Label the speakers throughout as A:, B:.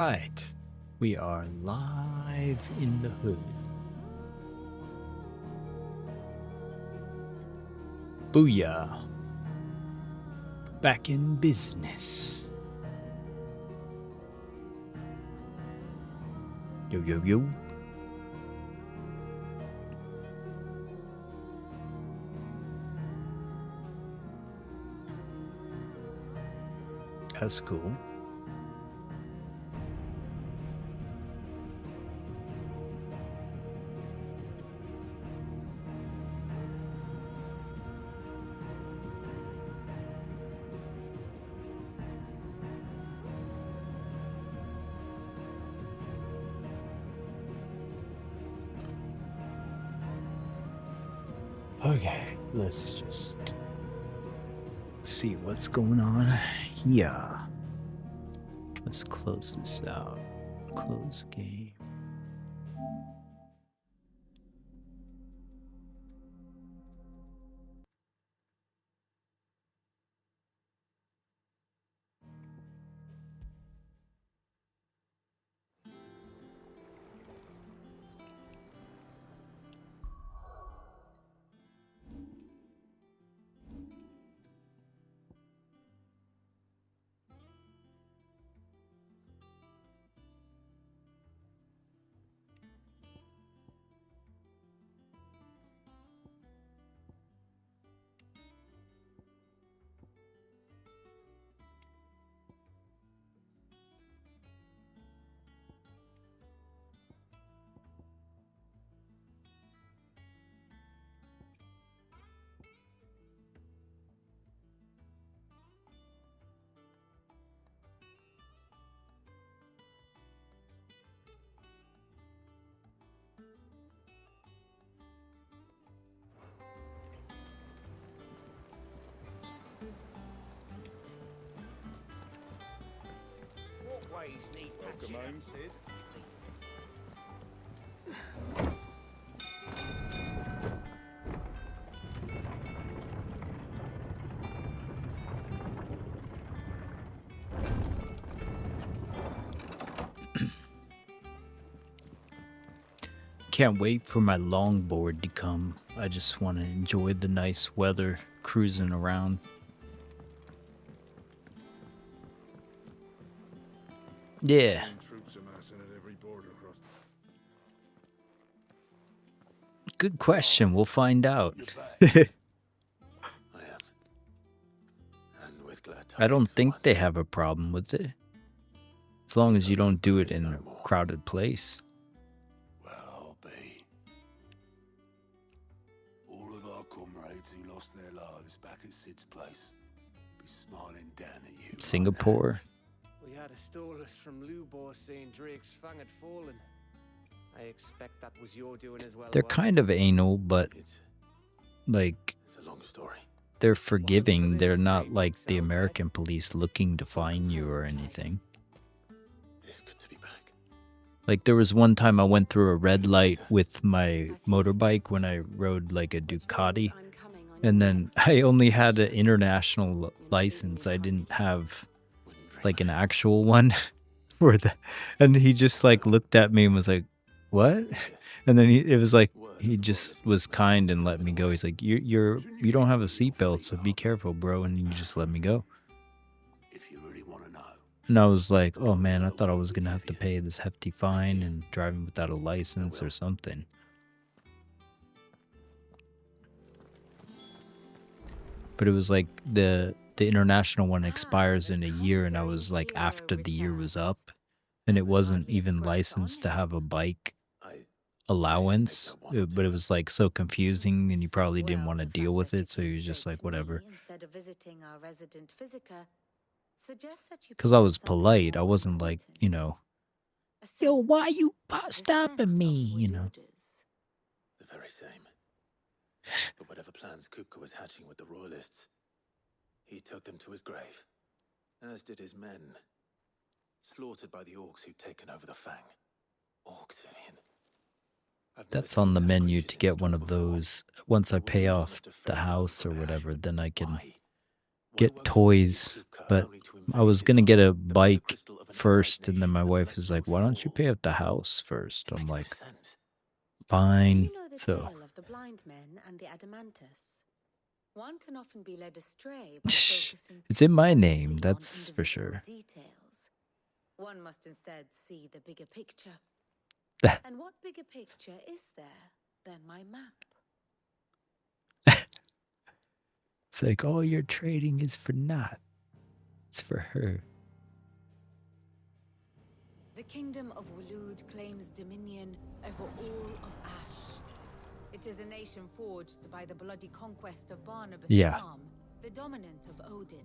A: Right, we are live in the hood. Booyah. Back in business. Yo, yo, yo. That's cool. Okay, let's just see what's going on here. Let's close this out. Close game.
B: Welcome home, Sid.
A: Can't wait for my longboard to come. I just want to enjoy the nice weather cruising around. Yeah. Good question. We'll find out. I don't think they have a problem with it. As long as you don't do it in a crowded place.
C: Well, I'll be. All of our comrades who lost their lives back at Sid's place be smiling down at you.
A: Singapore.
D: We had a stolus from Lubor saying Drake's fang had fallen. I expect that was your doing as well.
A: They're kind of anal, but like
C: it's a long story.
A: They're forgiving. They're not like the American police looking to fine you or anything.
C: It's good to be back.
A: Like there was one time I went through a red light with my motorbike when I rode like a Ducati, and then I only had an international license. I didn't have like an actual one for the, and he just like looked at me and was like, "What?" And then it was like he just was kind and let me go. He's like, you don't have a seatbelt, so be careful, bro. And he just let me go.
C: If you really want to know.
A: And I was like, oh man, I thought I was gonna have to pay this hefty fine and driving without a license or something. But it was like the international one expires in a year, and I was like after the year was up, and it wasn't even licensed to have a bike allowance, but it was like so confusing, and you probably didn't want to deal with it, so you're just like whatever. Because I was polite, I wasn't like, you know, yo, why you stopping me, you know.
C: The very same. But whatever plans Kupka was hatching with the royalists, he took them to his grave, as did his men, slaughtered by the orcs who'd taken over the Fang. Orcs, Vivian.
A: That's on the menu to get one of those. Once I pay off the house or whatever, then I can get toys. But I was going to get a bike first, and then my wife is like, "Why don't you pay up the house first?" I'm
C: Makes no
A: like,
C: sense.
E: Do
A: "Fine."
E: you know the
A: So
E: tale of the blind men and the adamantus? One can often be led astray by focusing
A: it's in my
E: too
A: name,
E: closely on
A: that's for
E: individual
A: sure.
E: details. One must instead see the bigger picture. And what bigger picture is there than my map?
A: It's like, all your trading is for naught. It's for her.
E: The kingdom of Waloed claims dominion over all of Ash. It is a nation forged by the bloody conquest of Barnabas
A: Yeah.
E: Palm, the dominant of Odin.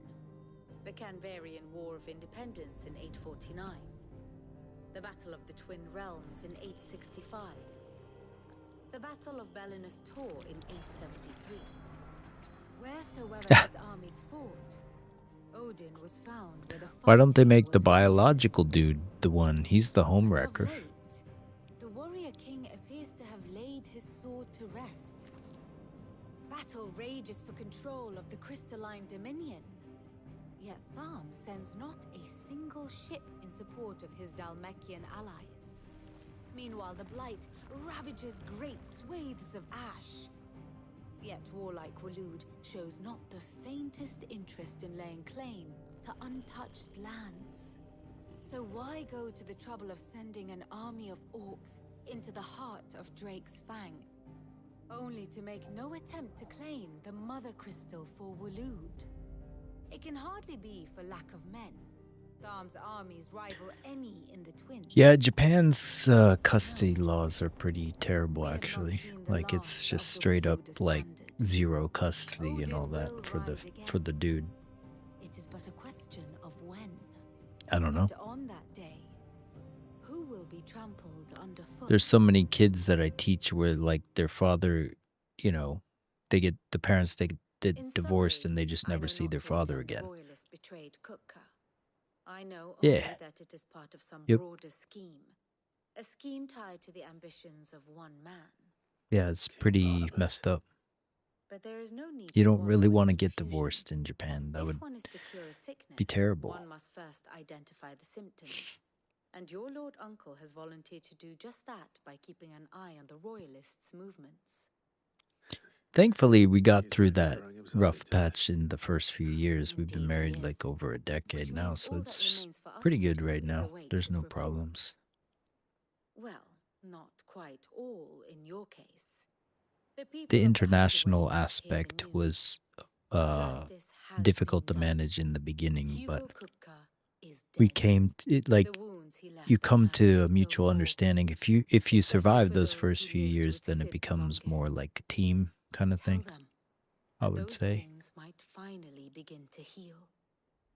E: The Canvarian War of Independence in 849. The Battle of the Twin Realms in 865. The Battle of Belinus Tor in 873. Wheresoever his armies fought, Odin was found where the
A: Why don't they
E: fighting
A: make the
E: was
A: biological
E: fiercest.
A: dude the one? He's the
E: But
A: homewrecker.
E: of late, the warrior king appears to have laid his sword to rest. Battle rages for control of the crystalline dominion. Yet Tharm sends not a single ship in support of his Dhalmekian allies. Meanwhile, the Blight ravages great swathes of Ash. Yet warlike Waloed shows not the faintest interest in laying claim to untouched lands. So why go to the trouble of sending an army of orcs into the heart of Drake's Fang, only to make no attempt to claim the Mother Crystal for Waloed? It can hardly be for lack of men. Tharm's armies rival any in the Twins.
A: Yeah, Japan's custody laws are pretty terrible, actually. Like, it's just straight up like zero custody and all that for the dude.
E: It is but a question of when.
A: I don't know.
E: And on that day, who will be trampled underfoot?
A: There's so many kids that I teach where like their father, you know, the parents get
E: In
A: divorced
E: summary,
A: and they just
E: I
A: never
E: know
A: see
E: not
A: their
E: what
A: father
E: an
A: again.
E: royalist betrayed Kupka. I know only
A: Yeah.
E: that it is part of some
A: Yep.
E: broader scheme. A scheme tied to the ambitions of one man.
A: Yeah, it's pretty messed up.
E: But there is no need
A: You
E: to
A: don't
E: wallow
A: really
E: in
A: want to get
E: confusion.
A: divorced in Japan. That
E: If
A: would
E: one is to cure a sickness,
A: be terrible.
E: one must first identify the symptoms. And your Lord Uncle has volunteered to do just that by keeping an eye on the royalists' movements.
A: Thankfully, we got
C: He's
A: through
C: really
A: that
C: throwing himself
A: rough
C: into
A: patch in the first few years. We've been
E: Indeed he
A: married
E: is.
A: like over a decade
E: Which
A: now,
E: means
A: so
E: all that
A: it's
E: remains for us
A: pretty
E: to
A: good
E: do
A: right
E: is
A: now.
E: await
A: There's
E: his
A: no
E: report.
A: problems.
E: Well, not quite all in your case. The people
A: The
E: of the
A: international
E: hideaway must hear the
A: aspect
E: news.
A: was
E: Justice has
A: difficult to
E: been done.
A: manage in the beginning,
E: Hugo
A: but
E: Kupka is
A: we
E: dead.
A: came to it like
E: The wounds he left
A: you come
E: behind
A: to a
E: still
A: mutual
E: gall.
A: understanding. If you
E: Especially
A: survive
E: for
A: those
E: those
A: first
E: who
A: few
E: lived to
A: years, then it
E: exist the
A: becomes more
E: longest.
A: like a team kind of
E: Tell
A: thing,
E: them
A: I
E: that
A: would
E: those
A: say.
E: wounds might finally begin to heal.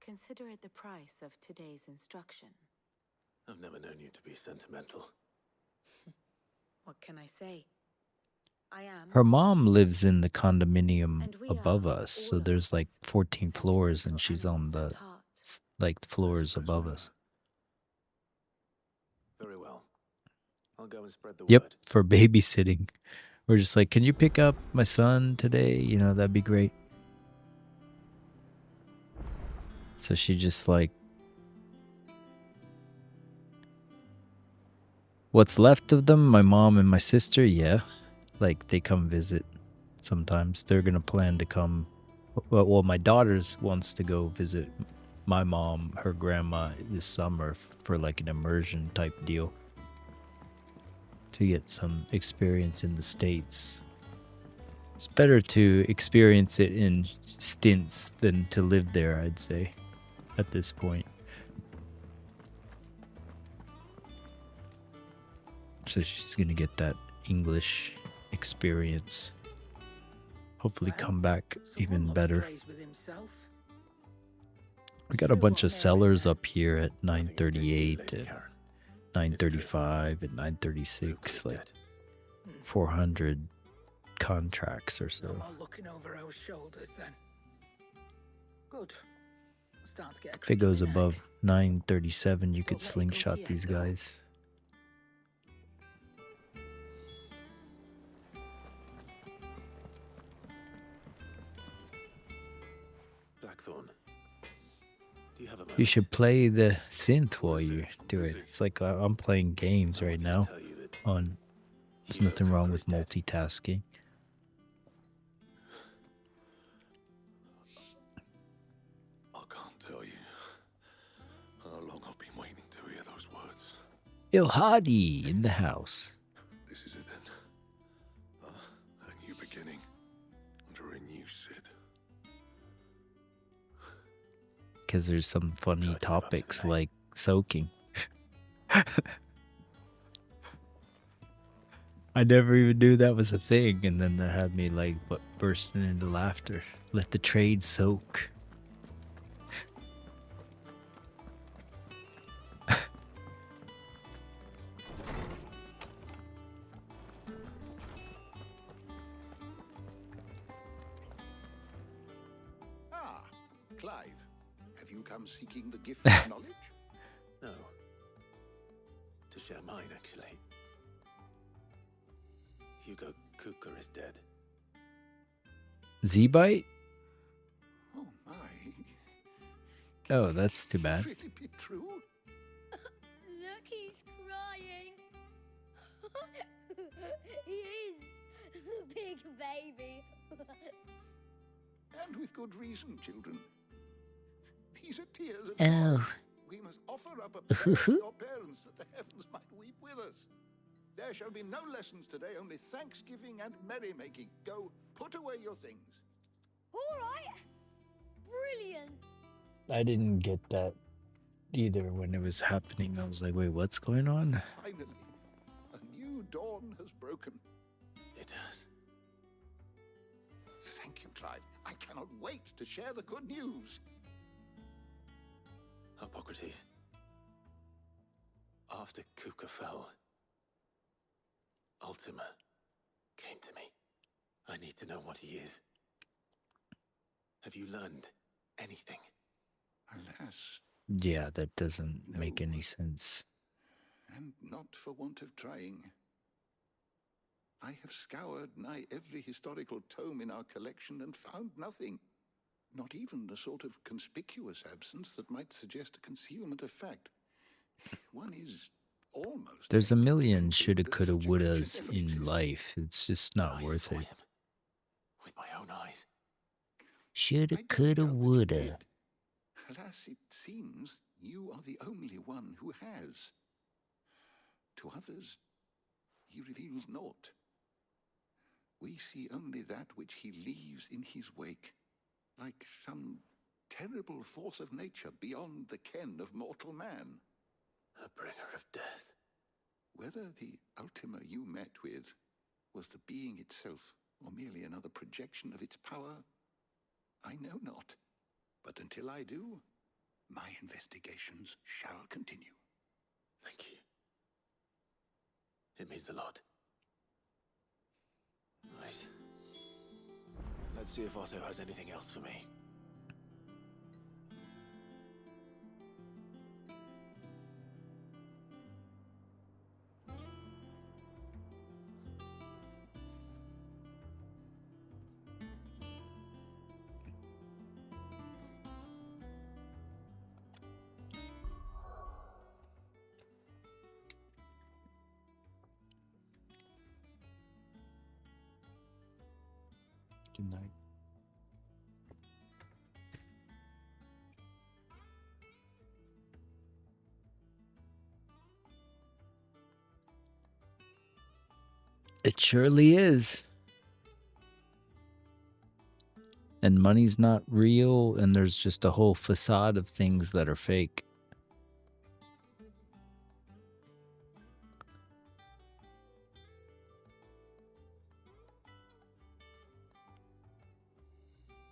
E: Consider it the price of today's instruction.
C: I've never known you to be sentimental.
E: What can I say? I am.
A: Her mom lives in the condominium
E: And we
A: above
E: are,
A: us, so
E: all of
A: there's like
E: us,
A: 14 floors, and
E: sentimental
A: she's on
E: animals
A: the
E: at heart.
A: like floors
C: suppose
A: above
C: we
A: us.
C: Very well. I'll go and spread the
A: Yep,
C: word.
A: for babysitting. We're just like, can you pick up my son today? You know, that'd be great. So she just like, what's left of them, my mom and my sister, yeah. Like, they come visit sometimes. They're going to plan to come. Well, my daughter's wants to go visit my mom, her grandma, this summer for like an immersion type deal. To get some experience in the States. It's better to experience it in stints than to live there, I'd say, at this point. So she's gonna get that English experience. Hopefully come back even better. We got a bunch of sellers up here at 938 and 935 and 936, like 400 contracts or so.
F: Looking over our shoulders then. Good. Start to get a
A: If it goes
F: crinkly
A: above
F: neck.
A: 937, you could
F: Don't let it go to
A: slingshot
F: your
A: these
F: head, though.
A: guys.
C: Blackthorn, do you have a moment?
A: You should play the synth while you do it.
C: busy.
A: It's like I'm playing games
C: I
A: right
C: wanted to
A: now.
C: tell you that
A: On there's
C: Hero
A: nothing wrong
C: Cooper
A: with
C: is dead.
A: multitasking.
C: I can't tell you how long I've been waiting to hear those words.
A: Il Hadi in the house.
C: This is it then. A new beginning under a new Sid.
A: Because there's some funny
C: Tried to live up to
A: topics
C: the name.
A: like soaking. I never even knew that was a thing, and then that had me like bursting into laughter. Let the trade soak.
B: Ah, Clive. Have you come seeking the gift of knowledge?
C: No. To share mine, actually. Hugo Cooker is dead.
A: Z-Bite?
B: Oh my.
A: Oh, that's too bad.
B: Can it really be true?
G: Look, he's crying. He is. The big baby.
B: And with good reason, children. These are tears of
A: Oh.
B: joy. We must offer up a prayer to your parents that the heavens might weep with us. There shall be no lessons today, only thanksgiving and merrymaking. Go, put away your things.
G: All right. Brilliant.
A: I didn't get that either when it was happening. I was like, wait, what's going on?
B: Finally, a new dawn has broken.
C: It has.
B: Thank you, Clive. I cannot wait to share the good news.
C: Hippocrates. After Cooker fell, Ultima came to me. I need to know what he is. Have you learned anything?
B: Alas,
A: Yeah, that doesn't make
B: No.
A: any sense.
B: and not for want of trying. I have scoured nigh every historical tome in our collection and found nothing. Not even the sort of conspicuous absence that might suggest a concealment of fact. One is almost...
A: There's a
B: tempted to
A: million
B: conclude
A: shoulda,
B: that
A: coulda,
B: such a
A: wouldas
B: creature never
A: in
B: existed.
A: life. It's just
C: But
A: not
C: I
A: worth
C: saw
A: it.
C: him with my own eyes.
A: Shoulda,
B: I don't
A: coulda,
B: doubt that you
A: woulda.
B: did. Alas, it seems you are the only one who has. To others, he reveals naught. We see only that which he leaves in his wake, like some terrible force of nature beyond the ken of mortal man.
C: A bringer of death.
B: Whether the Ultima you met with was the being itself, or merely another projection of its power, I know not. But until I do, my investigations shall continue.
C: Thank you. It means a lot. Right. Let's see if Otto has anything else for me.
A: Good night. It surely is. And money's not real, and there's just a whole facade of things that are fake.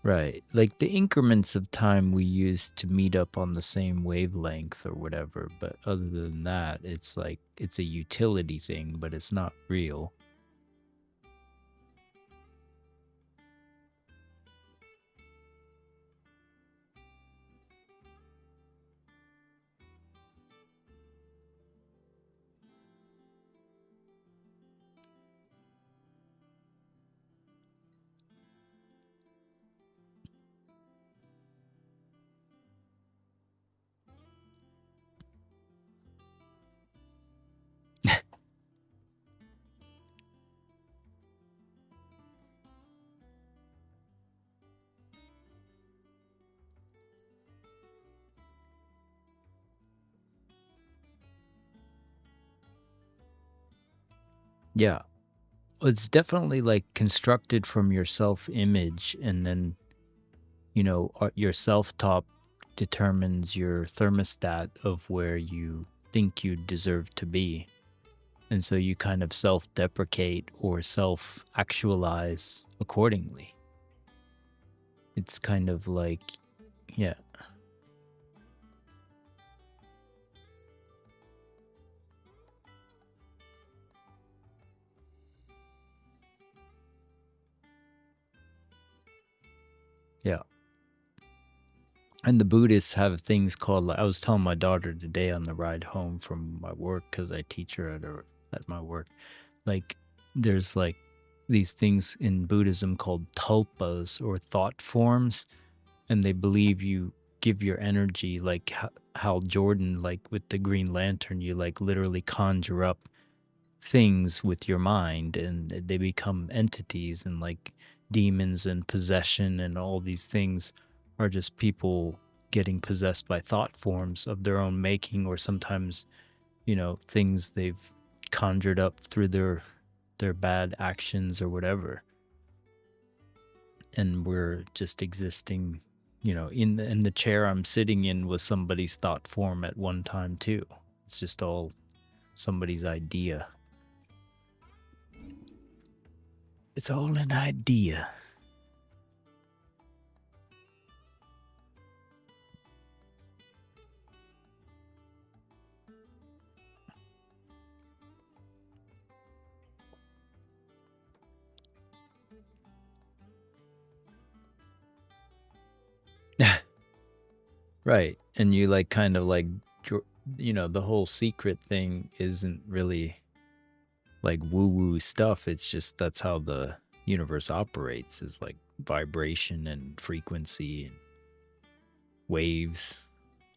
A: Right. Like the increments of time we use to meet up on the same wavelength or whatever. But other than that, it's like it's a utility thing, but it's not real. Yeah. It's definitely like constructed from your self-image, and then, you know, your self-talk determines your thermostat of where you think you deserve to be. And so you kind of self-deprecate or self-actualize accordingly. It's kind of like, yeah. Yeah. And the Buddhists have things called, like, I was telling my daughter today on the ride home from my work, because I teach her at my work, like, there's like these things in Buddhism called tulpas, or thought forms, and they believe you give your energy, like Hal Jordan, like with the Green Lantern, you like literally conjure up things with your mind, and they become entities, and like demons and possession and all these things are just people getting possessed by thought forms of their own making, or sometimes, you know, things they've conjured up through their bad actions or whatever. And we're just existing, you know, in the chair I'm sitting in was somebody's thought form at one time too. It's just all somebody's idea. It's all an idea. Right. And you like kind of like, you know, the whole secret thing isn't really like woo-woo stuff. It's just that's how the universe operates, is like vibration and frequency and waves,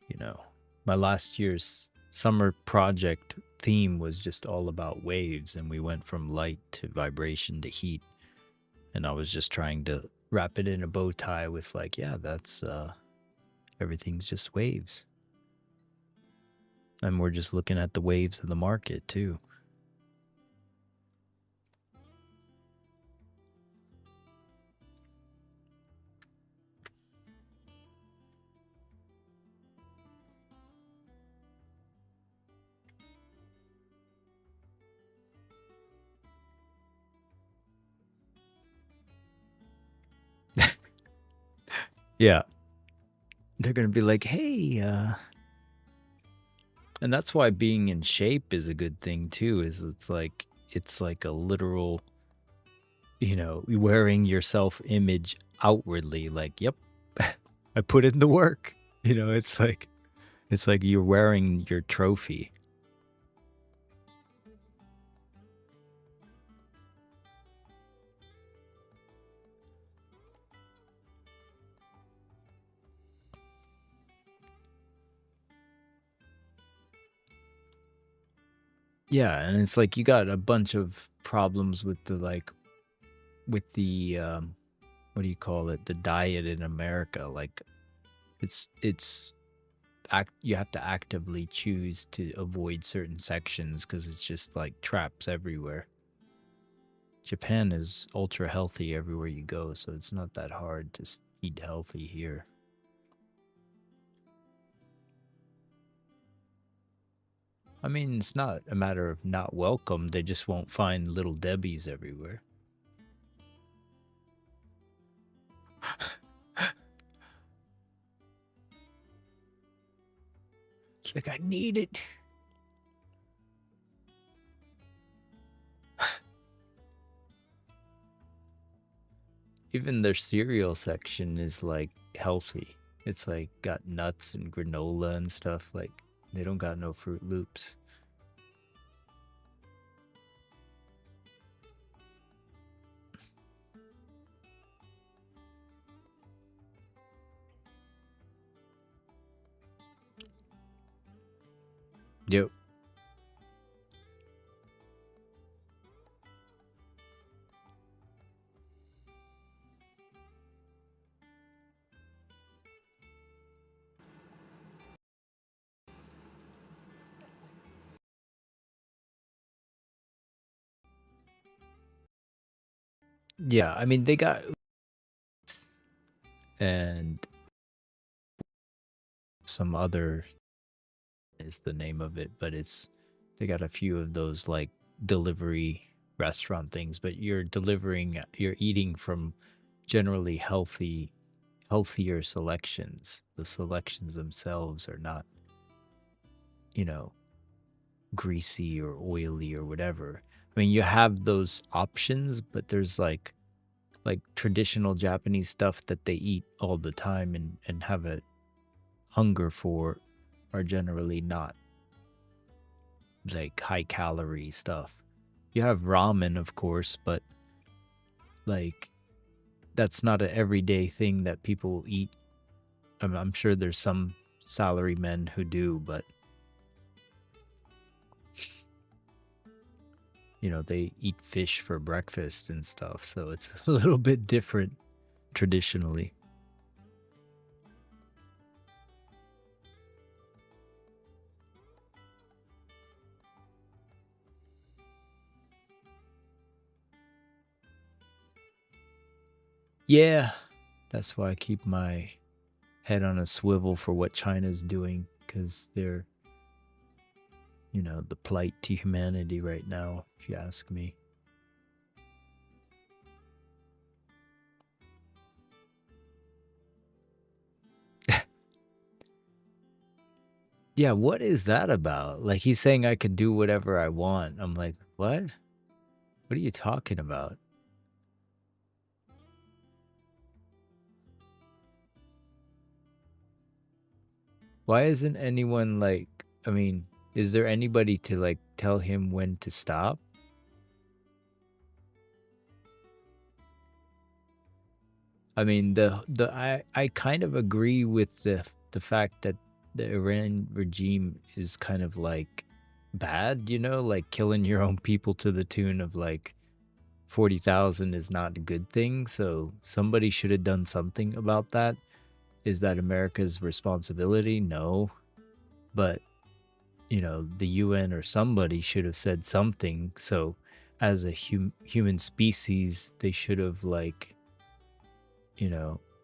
A: you know. My last year's summer project theme was just all about waves, and we went from light to vibration to heat. And I was just trying to wrap it in a bow tie with like, yeah, that's everything's just waves. And we're just looking at the waves of the market too. Yeah. They're going to be like, hey, and that's why being in shape is a good thing too, is it's like a literal, you know, wearing your self-image outwardly, like, yep, I put in the work. You know, it's like you're wearing your trophy. Yeah, and it's like you got a bunch of problems with the what do you call it? The diet in America. Like you have to actively choose to avoid certain sections, because it's just like traps everywhere. Japan is ultra healthy everywhere you go, so it's not that hard to eat healthy here. I mean, it's not a matter of not welcome. They just won't find little Debbies everywhere. It's like, I need it. Even their cereal section is like healthy. It's like got nuts and granola and stuff. Like, they don't got no Fruit Loops. Yep. Yeah, I mean, they got and some other is the name of it, but they got a few of those like delivery restaurant things, but you're eating from generally healthier selections. The selections themselves are not, you know, greasy or oily or whatever. I mean, you have those options, but there's like traditional Japanese stuff that they eat all the time and have a hunger for are generally not like high calorie stuff. You have ramen, of course, but like that's not an everyday thing that people eat. I'm sure there's some salary men who do, but they eat fish for breakfast and stuff, so it's a little bit different traditionally. Yeah, that's why I keep my head on a swivel for what China's doing, because they're, the plight to humanity right now, if you ask me. Yeah, what is that about? Like, he's saying I can do whatever I want. I'm like, what? What are you talking about? Why isn't anyone like, I mean, is there anybody to like tell him when to stop? I mean, I kind of agree with the fact that the Iran regime is kind of like bad, like killing your own people to the tune of like 40,000 is not a good thing. So somebody should have done something about that. Is that America's responsibility? No. But, the UN or somebody should have said something. So as a human species, they should have like,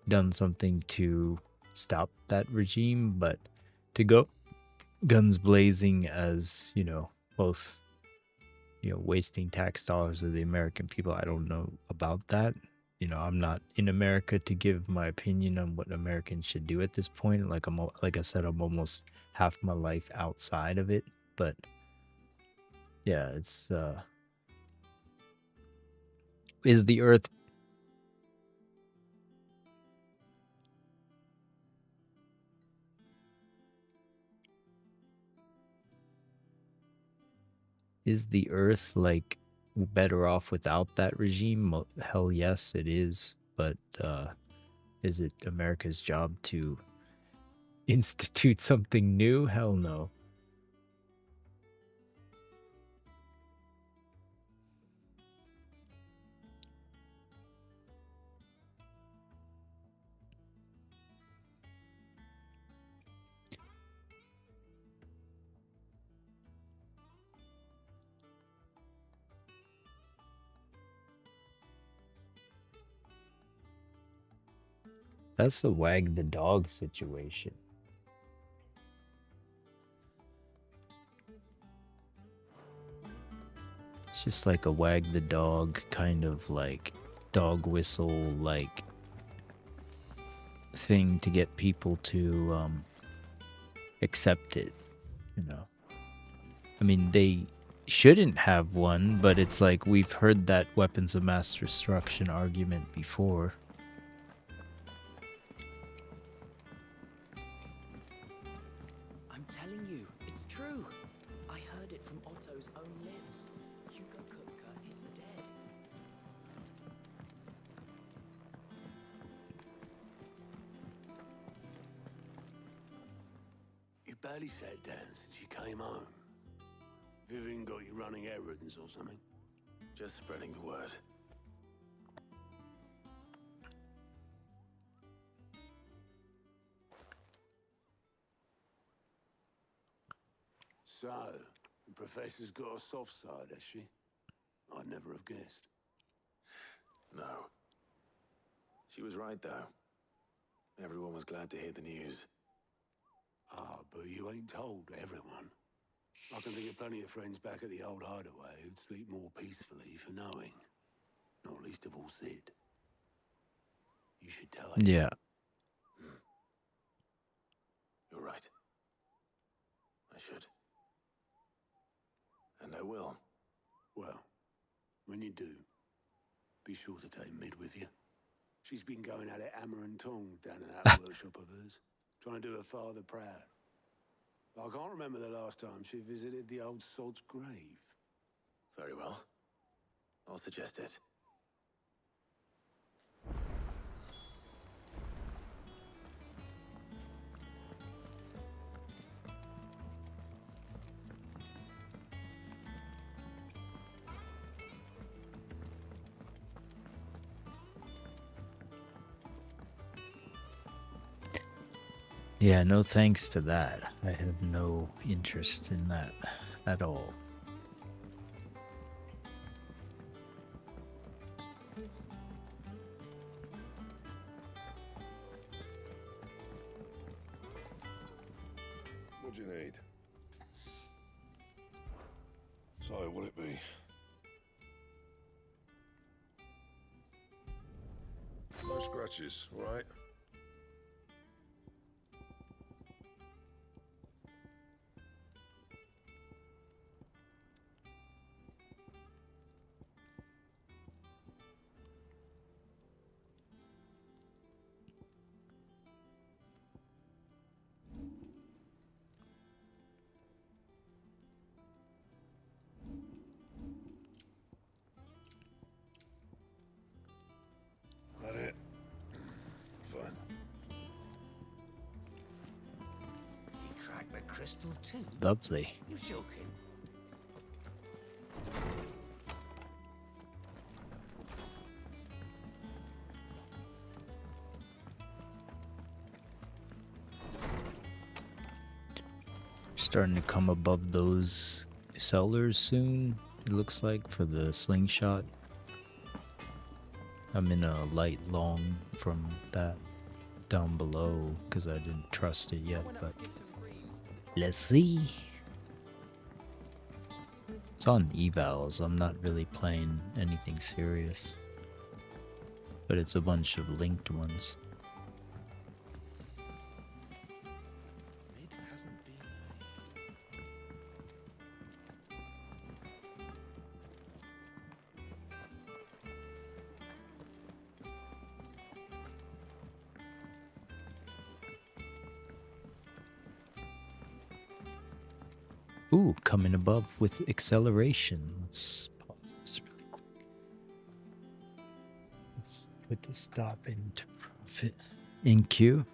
A: done something to stop that regime. But to go guns blazing as, both, wasting tax dollars of the American people, I don't know about that. I'm not in America to give my opinion on what Americans should do at this point. Like like I said, I'm almost half my life outside of it. But yeah, it's is the Earth like better off without that regime? Hell yes, it is. But is it America's job to institute something new? Hell no. That's the wag the dog situation. It's just like a wag the dog kind of like dog whistle like thing to get people to accept it, I mean, they shouldn't have one, but it's like we've heard that weapons of mass destruction argument before.
H: I'm telling you, it's true. I heard it from Otto's own lips. Hugo Kupka is dead.
I: You barely sat down since you came home. Vivian got you running errands or something?
C: Just spreading the word.
I: So, the professor's got a soft side, has she? I'd never have guessed.
C: No. She was right, though. Everyone was glad to hear the news.
I: Ah, but you ain't told everyone. I can think of plenty of friends back at the old hideaway who'd sleep more peacefully for knowing. Not least of all Sid. You should tell him.
A: Yeah.
C: You're right. I should. And I will.
I: Well, when you do, be sure to take Mid with you. She's been going at it hammer and tongs down in that workshop of hers, trying to do her father proud. I can't remember the last time she visited the old sod's grave.
C: Very well. I'll suggest it.
A: Yeah, no thanks to that. I have no interest in that at all.
J: What do you need? So, what'll it be? No scratches, all right? That it? Fine.
F: He cracked the crystal too.
A: Lovely.
F: You joking?
A: Starting to come above those sellers soon, it looks like, for the slingshot. I'm in a light long from that down below because I didn't trust it yet, but let's see. It's on evals. I'm not really playing anything serious, but it's a bunch of linked ones.
F: Mid hasn't been.
A: Ooh, coming above with acceleration. Let's pause this really quick. Let's put the stop into profit in queue.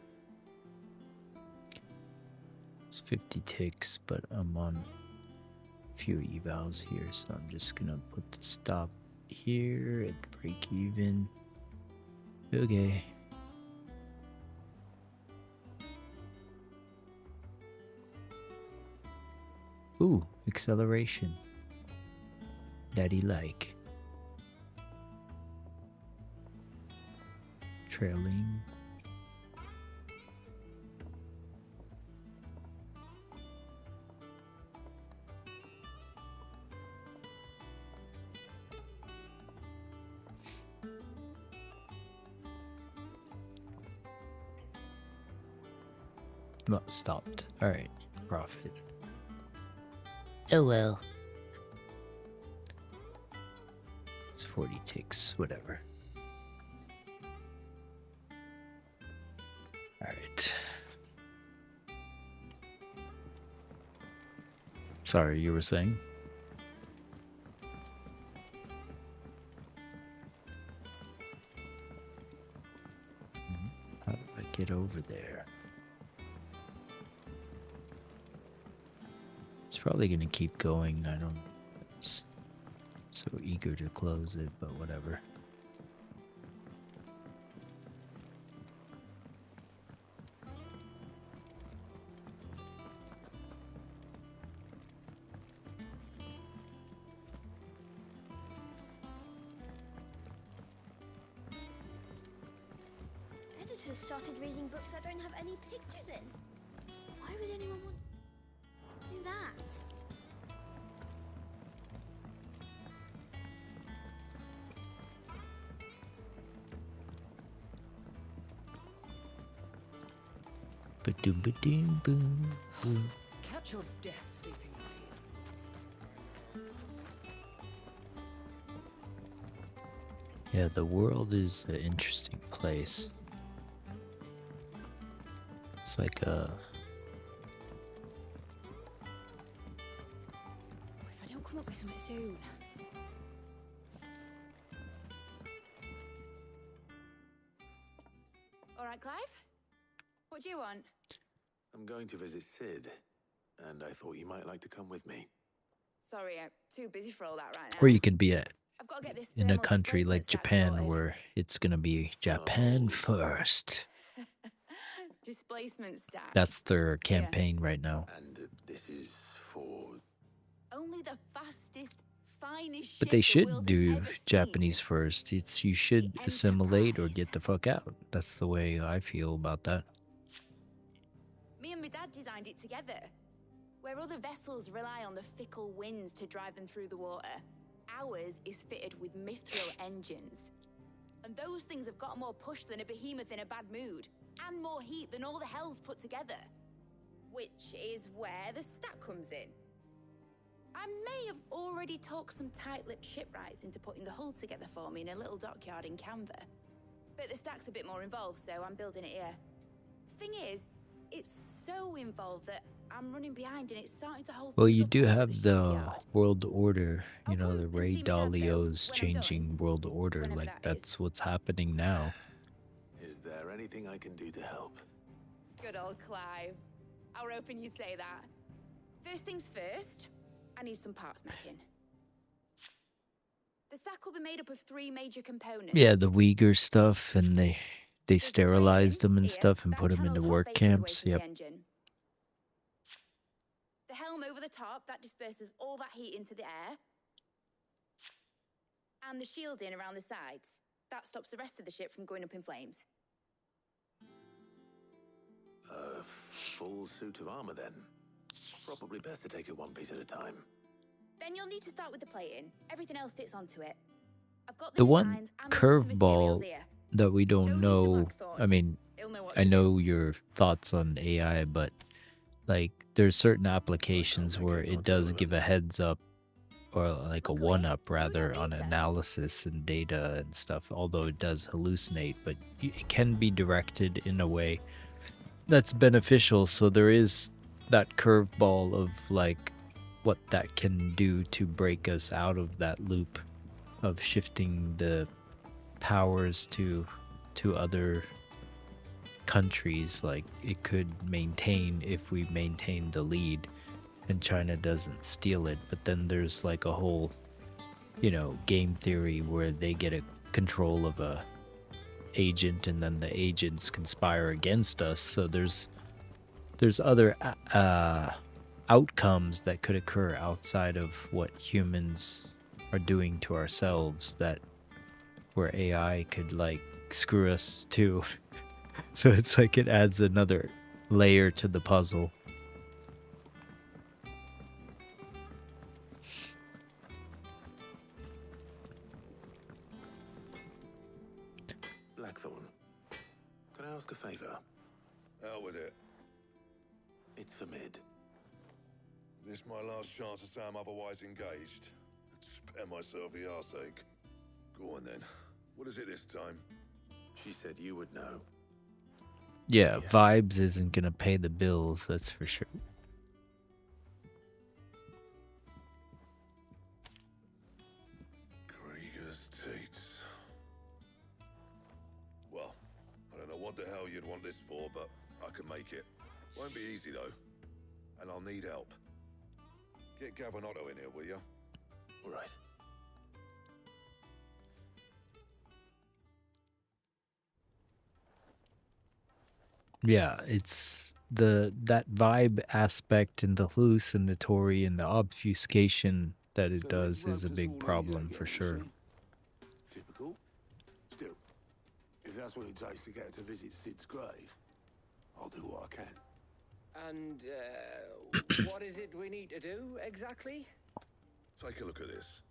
A: It's 50 ticks, but I'm on a few evals here, so I'm just gonna put the stop here at break even. Okay. Ooh, acceleration. Daddy like. Trailing. Oh, stopped. Alright, profit. Oh well. It's 40 ticks, whatever. Alright. Sorry, you were saying? How do I get over there? It's probably gonna keep going. I don't so eager to close it, but whatever.
G: just started reading books that don't have any pictures in. Why would anyone want to do that?
A: Ba-doom, ba-doom, boom, boom.
H: Catch your death sleeping away.
A: Yeah, the world is an interesting place. It's like a...
E: If I don't come up with something soon. All right, Clive? What do you want?
C: I'm going to visit Sid, and I thought you might like to come with me.
E: Sorry, I'm too busy for all that right now.
A: Or you could be
E: I've got to get this
A: in a
E: thermal
A: country like
E: displacement stack
A: Japan
E: sorted.
A: where it's gonna be Japan first.
E: Displacement stack.
A: That's their campaign right now.
C: And this is for...
E: Only the fastest, finest
A: But
E: ship
A: they
E: the
A: should
E: world has
A: do
E: ever seen.
A: Japanese first. It's you should
E: The
A: assimilate or
E: Enterprise.
A: get the fuck out. That's the way I feel about that.
E: Me and my dad designed it together. Where other vessels rely on the fickle winds to drive them through the water, ours is fitted with mithril engines. And those things have got more push than a behemoth in a bad mood, and more heat than all the hells put together. Which is where the stack comes in. I may have already talked some tight-lipped shipwrights into putting the hull together for me in a little dockyard in Canva. But the stack's a bit more involved, so I'm building it here. Thing is, it's so involved that I'm running behind and it's starting to hold
A: Well,
E: things
A: you
E: up
A: do
E: all over
A: have the
E: shipyard.
A: world order, you
E: I'll
A: know,
E: come
A: the
E: and
A: Ray
E: see my dad, though,
A: Dalio's
E: when I'm done.
A: changing world order.
E: Whenever
A: Like,
E: that is.
A: that's what's happening now.
C: Is there anything I can do to help?
E: Good old Clive. I were hoping you'd say that. First things first, I need some parts making. The stack will be made up of 3 major components.
A: Yeah, the Uyghur stuff, and they
E: There's the
A: sterilized
E: crane
A: them and
E: here
A: stuff and
E: that
A: put them into
E: channels hot
A: work
E: vapors away
A: camps.
E: from the
A: Yep.
E: engine. The helm over the top that disperses all that heat into the air. And the shielding around the sides. That stops the rest of the ship from going up in flames.
C: A full suit of armor, then. Probably best to take it one piece at a time.
E: Then you'll need to start with the plating. Everything else fits onto it. I've got
A: The
E: designs
A: one
E: and the list of materials
A: curveball
E: here.
A: that we
E: Show
A: don't
E: these to
A: know,
E: Blackthorn.
A: I mean,
E: He'll know what
A: I
E: to
A: know
E: do.
A: your thoughts on AI, but like there's certain applications
C: make
A: where
C: it
A: it
C: not
A: does
C: relevant.
A: give a heads up, or like a
E: Luckily,
A: one up
E: we
A: rather,
E: don't
A: on
E: need to.
A: analysis and data and stuff, although it does hallucinate, but it can be directed in a way that's beneficial. So there is that curveball of like what that can do to break us out of that loop of shifting the powers to other countries. Like it could maintain if we maintain the lead and China doesn't steal it, but then there's like a whole, you know, game theory where they get a control of a agent and then the agents conspire against us. So there's other outcomes that could occur outside of what humans are doing to ourselves, that where AI could like screw us too. So it's like it adds another layer to the puzzle.
C: Blackthorn, can I ask a favor?
J: Out with it.
C: It's for Mid.
J: This my last chance to say I'm otherwise engaged. Spare myself the arseache. Go on then. What is it this time?
C: She said you would know.
A: Yeah, Vibes isn't gonna pay the bills, that's for sure.
J: Krieger's Tates. Well, I don't know what the hell you'd want this for, but I can make it. Won't be easy though. And I'll need help. Get Gavin Otto in here, will ya?
C: All right.
A: Yeah, it's that vibe aspect and the hallucinatory and the obfuscation that it does is a big problem for sure.
I: Typical. Still, if that's what it takes to get her to visit Sid's grave, I'll do what I can.
D: And what is it we need to do exactly?
J: Take a look at this.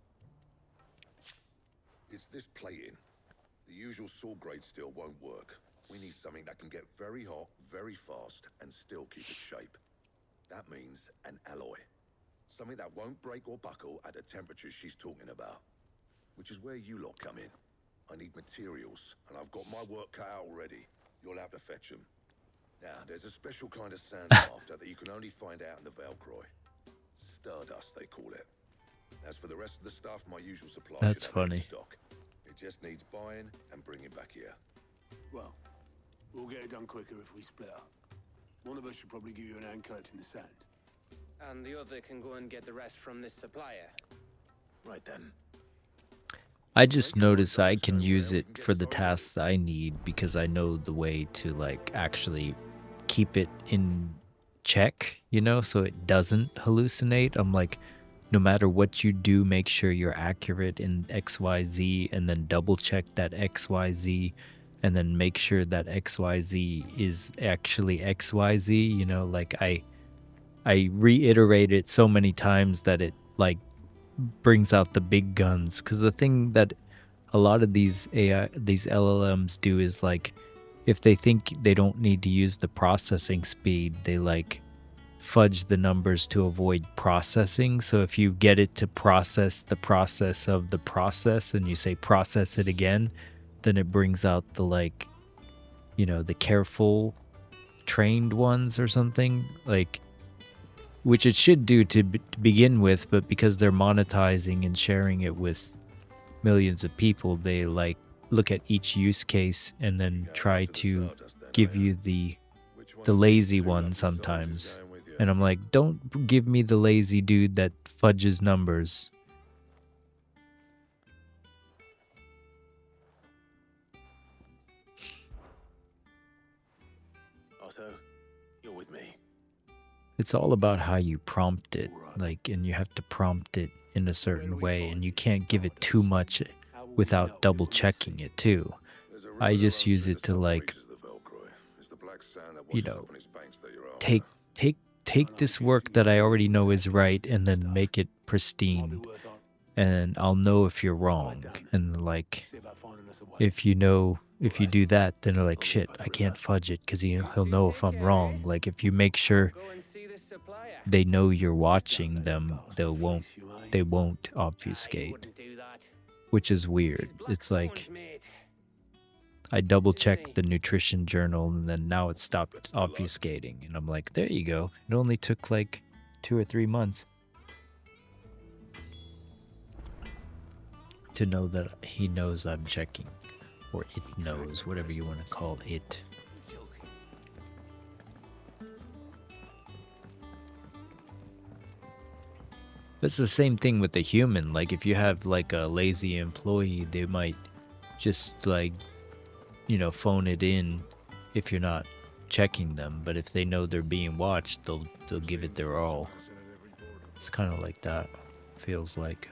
J: It's this plating. The usual sword grade steel won't work. We need something that can get very hot, very fast, and still keep its shape. That means an alloy. Something that won't break or buckle at the temperatures she's talking about. Which is where you lot come in. I need materials, and I've got my work cut out already. You'll have to fetch them. Now, there's a special kind of sand after that you can only find out in the Valcroy. Stardust, they call it. As for the rest of the stuff, my usual supply
A: That's
J: should have it in
A: funny.
J: stock. It just needs buying and bringing back here.
I: Well, we'll get it done quicker if we split up. One of us should probably give you an hand coat in the sand.
D: And the other can go and get the rest from this supplier.
C: Right then.
A: I just notice I can use it for the tasks I need because I know the way to like actually keep it in check, you know, so it doesn't hallucinate. I'm like, no matter what you do, make sure you're accurate in XYZ and then double check that XYZ and then make sure that XYZ is actually XYZ, you know, like I reiterate it so many times that it like brings out the big guns, because the thing that a lot of these LLMs do is like if they think they don't need to use the processing speed, they like fudge the numbers to avoid processing. So if you get it to process the process of the process and you say process it again, then it brings out the like, you know, the careful trained ones or something, like, which it should do to begin with, but because they're monetizing and sharing it with millions of people, they like look at each use case and then try to give you the lazy one sometimes. And I'm like, don't give me the lazy dude that fudges numbers.
C: Otto, you're with me.
A: It's all about how you prompt it, like, and you have to prompt it in a certain way, and you can't give it too much without double checking it too. I just use it to like, you know, take this work that I already know is right and then make it pristine, and I'll know if you're wrong. And like, if you do that, then they're like, shit, I can't fudge it because he'll know if I'm wrong. Like if you make sure they know you're watching them, they won't obfuscate, which is weird. It's like I double checked the nutrition journal and then now it stopped obfuscating, and I'm like, there you go. It only took like 2 or 3 months to know that he knows I'm checking, or it knows, whatever you want to call it. It's the same thing with a human. Like if you have like a lazy employee, they might just like, you know, phone it in if you're not checking them. But if they know they're being watched, they'll give it their all. It's kind of like that, feels like.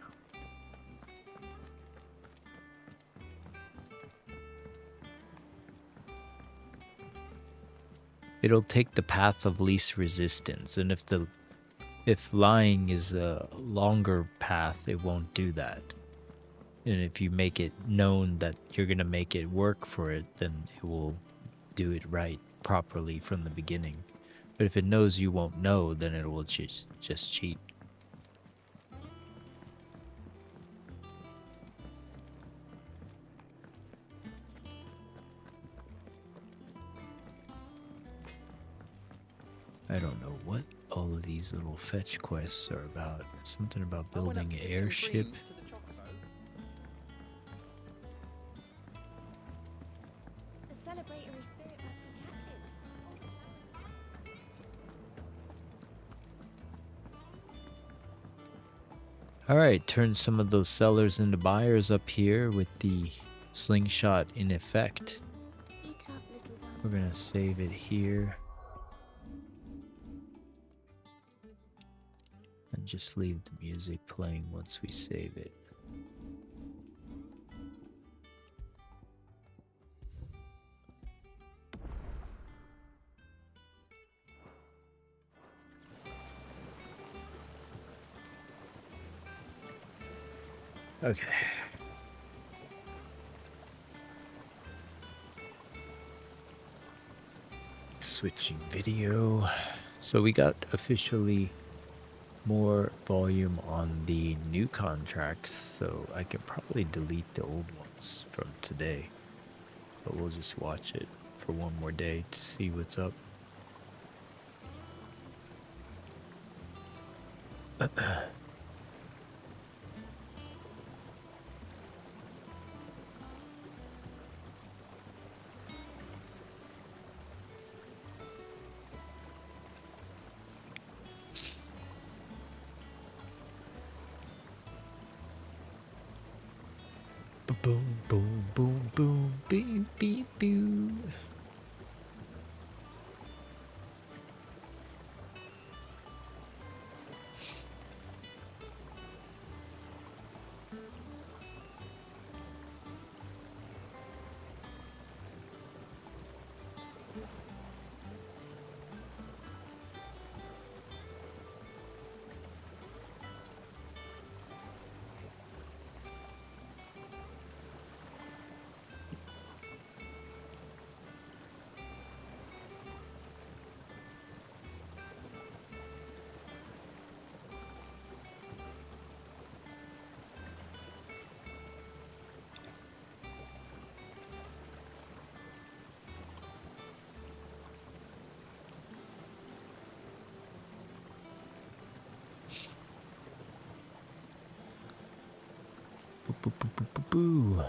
A: It'll take the path of least resistance, and if lying is a longer path, it won't do that. And if you make it known that you're gonna make it work for it, then it will do it right properly from the beginning. But if it knows you won't know, then it will just cheat. I don't know what all of these little fetch quests are about. Something about building an airship.
G: The celebratory spirit must be catching.
A: Alright, turn some of those sellers into buyers up here with the slingshot in effect.
G: Eat up, little one.
A: We're gonna save it here. And just leave the music playing once we save it. Okay. Switching video. So we got officially more volume on the new contracts, so I can probably delete the old ones from today. But we'll just watch it for one more day to see what's up. Boom, boom, boom, boom, beep, beep, beep. Boo, boo, boo, boo, boo.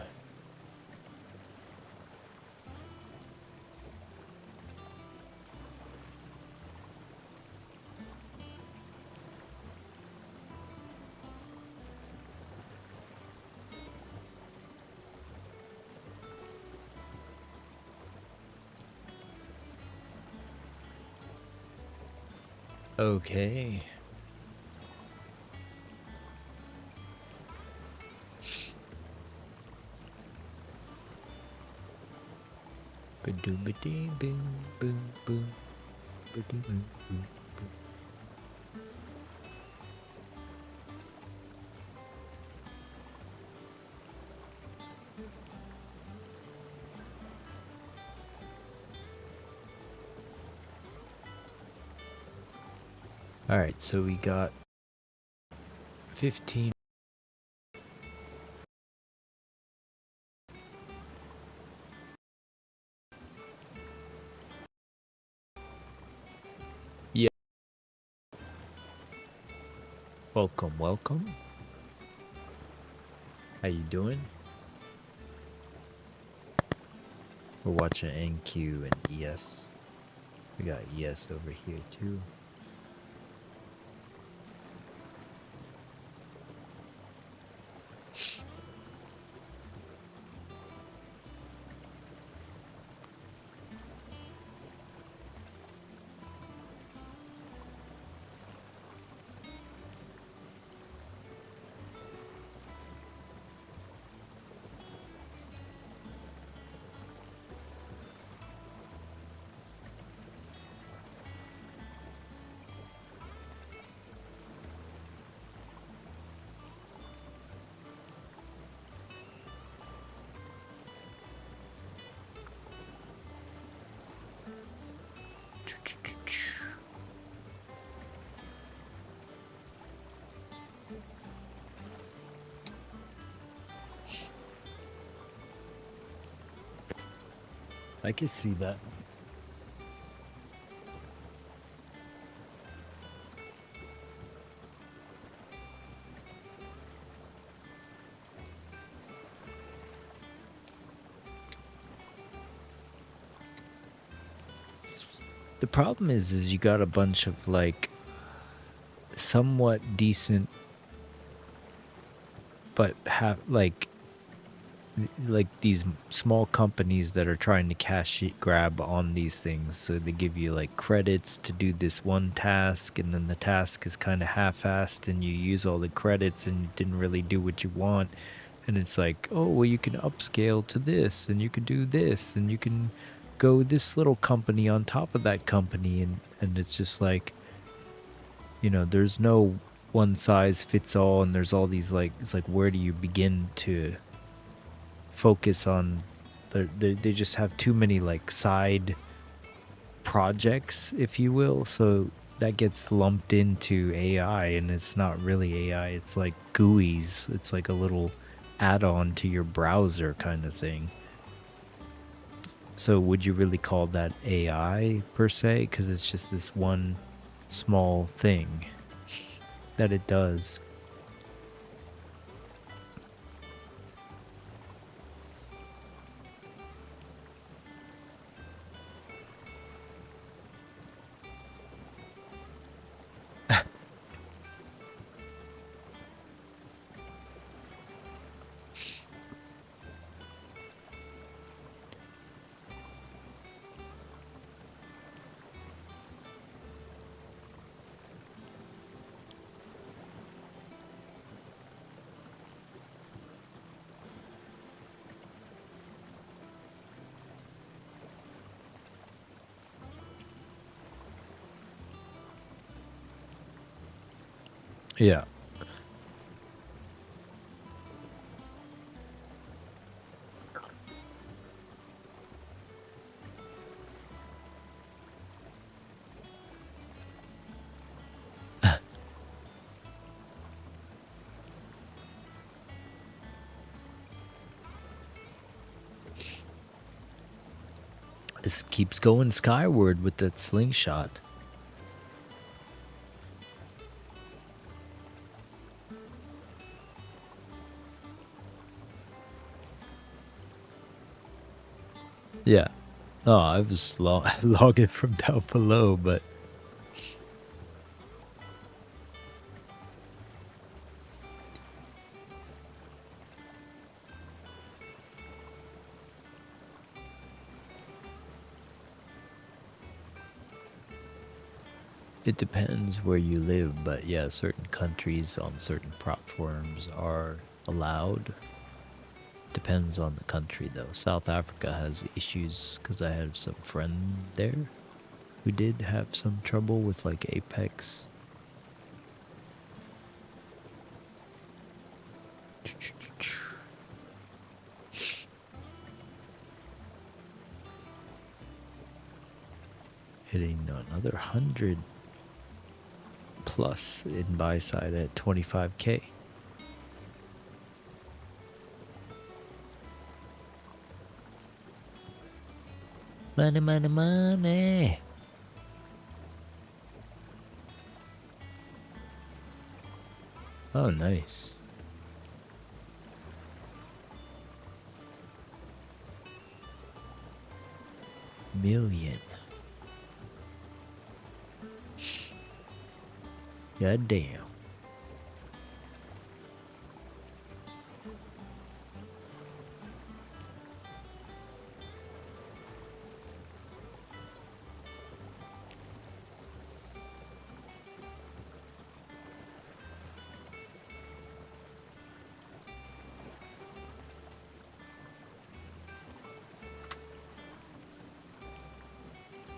A: Okay. Ba-doo-ba-dee, boom, boom, boom. Ba-doo, boom, boom, boom. All right, so we got 15. Yeah. Welcome, welcome. How you doing? We're watching NQ and ES. We got ES over here too. I can see that. The problem is you got a bunch of like somewhat decent, but have like these small companies that are trying to cash grab on these things. So they give you like credits to do this one task, and then the task is kind of half-assed, and you use all the credits and you didn't really do what you want. And it's like, oh, well, you can upscale to this, and you can do this, and you can go this little company on top of that company, and it's just like, you know, there's no one size fits all, and there's all these like, it's like, where do you begin to focus on they just have too many like side projects, if you will, so that gets lumped into AI, and it's not really AI, it's like GUIs. It's like a little add-on to your browser kind of thing. So would you really call that AI per se? Because it's just this one small thing that it does. Yeah. This keeps going skyward with that slingshot. Yeah. Oh, I was logging from down below, but it depends where you live. But yeah, certain countries on certain platforms are allowed. Depends on the country though. South Africa has issues because I have some friend there who did have some trouble with like Apex. Hitting another 100 plus in buy side at 25K. Money, money, money. Oh, nice. Million. God damn.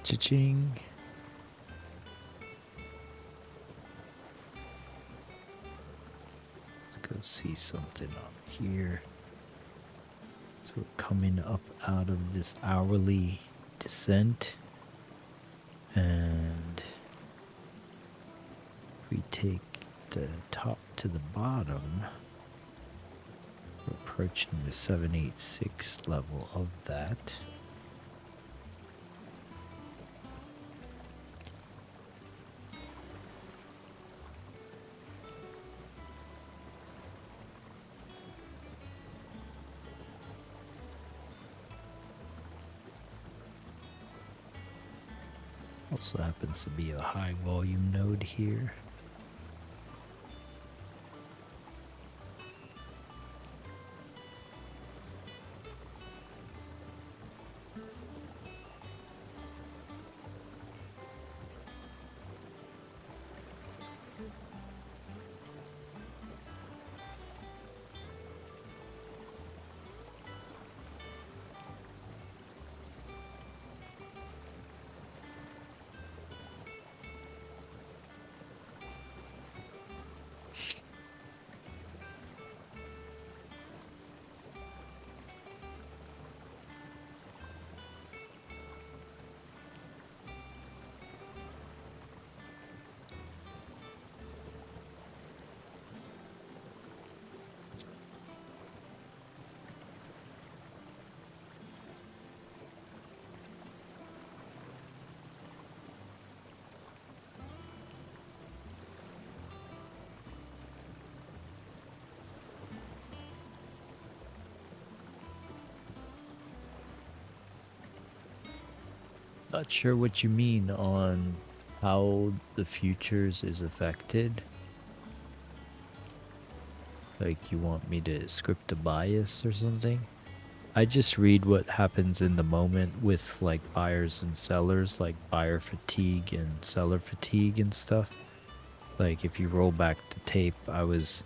A: Cha-ching. Let's go see something on here. So we're coming up out of this hourly descent. And if we take the top to the bottom, we're approaching the 786 level of that. Also happens to be a high volume node here. Not sure what you mean on how the futures is affected. Like you want me to script a bias or something? I just read what happens in the moment with like buyers and sellers, like buyer fatigue and seller fatigue and stuff. Like if you roll back the tape, I was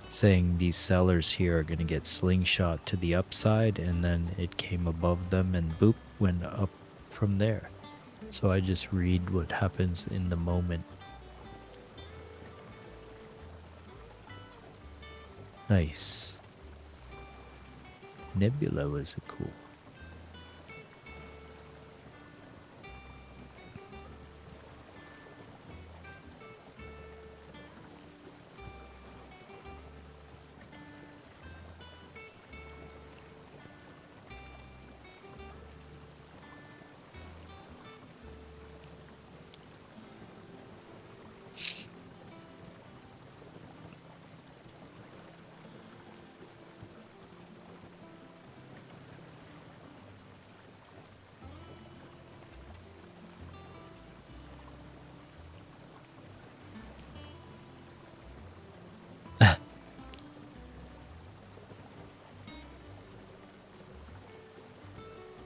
A: saying these sellers here are going to get slingshot to the upside, and then it came above them and boop, went up from there. So I just read what happens in the moment. Nice. Nebula was cool.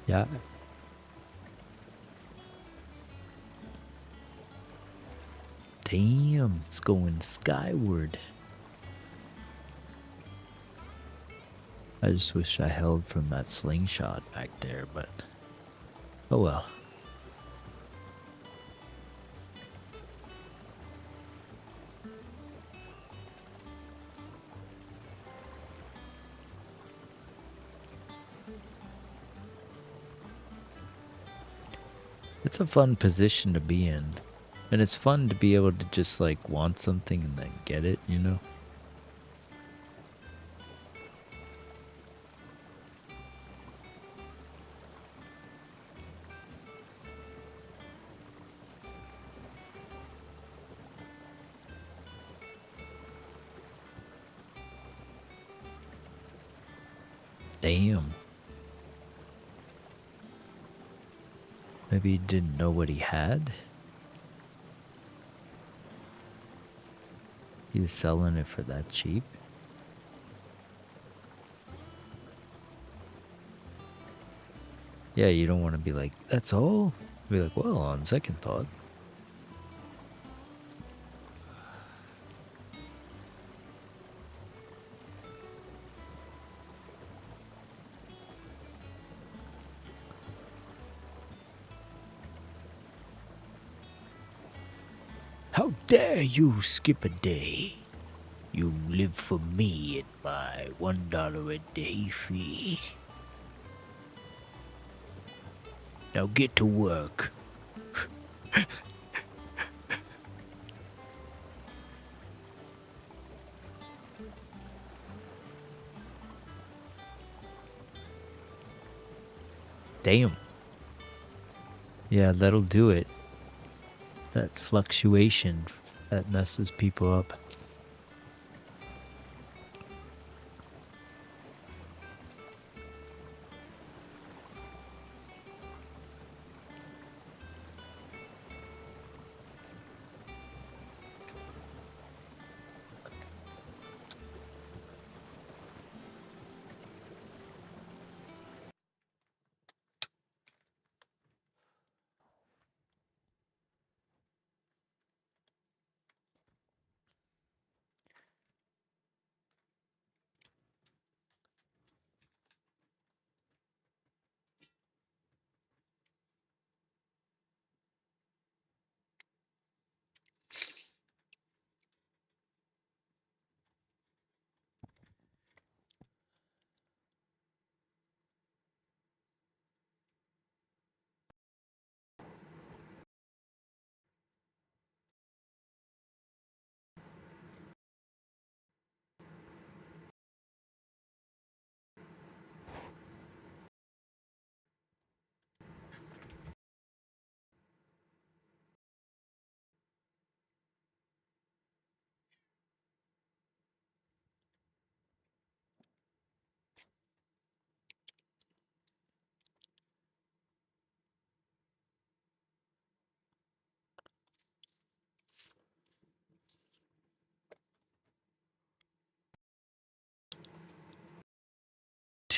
A: Yeah. Damn, it's going skyward. I just wish I held from that slingshot back there, but oh well. It's a fun position to be in. And it's fun to be able to just like want something and then get it, you know? Damn. Maybe he didn't know what he had? He was selling it for that cheap? Yeah, you don't want to be like, that's all? Be like, well, on second thought. How dare you skip a day? You live for me and my $1 a day fee. Now get to work. Damn. Yeah, that'll do it. That fluctuation that messes people up.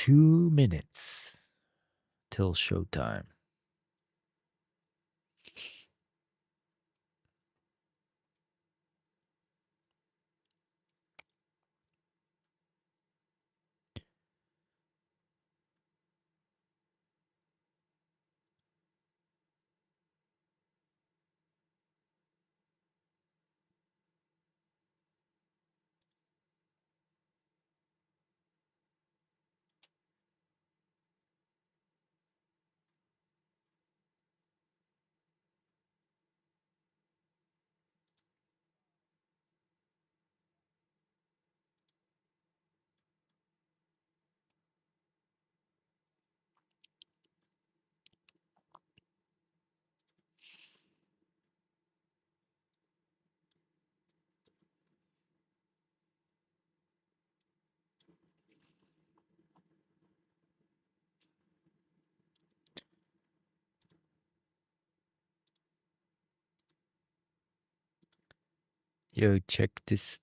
A: 2 minutes till showtime. Yo, check this.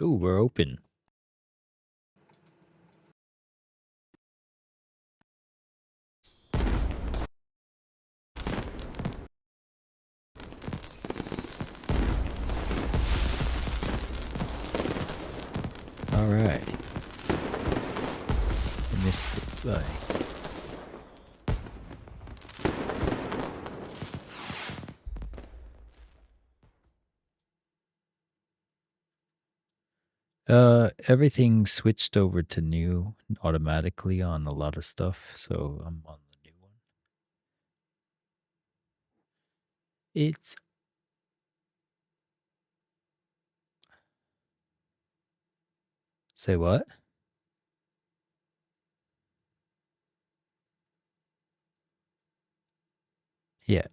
A: Ooh, we're open. All right. I missed it. Bye. Everything switched over to new automatically on a lot of stuff, so I'm on the new one. It's Say what? Yeah.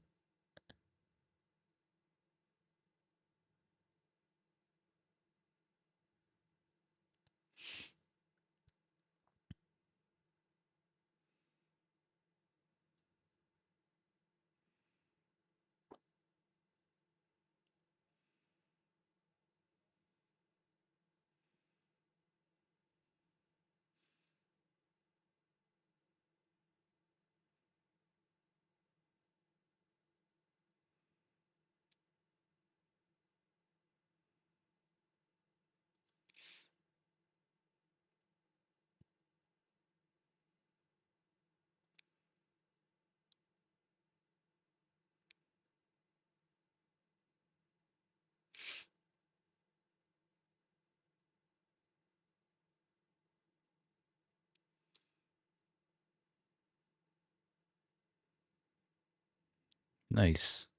A: Nice.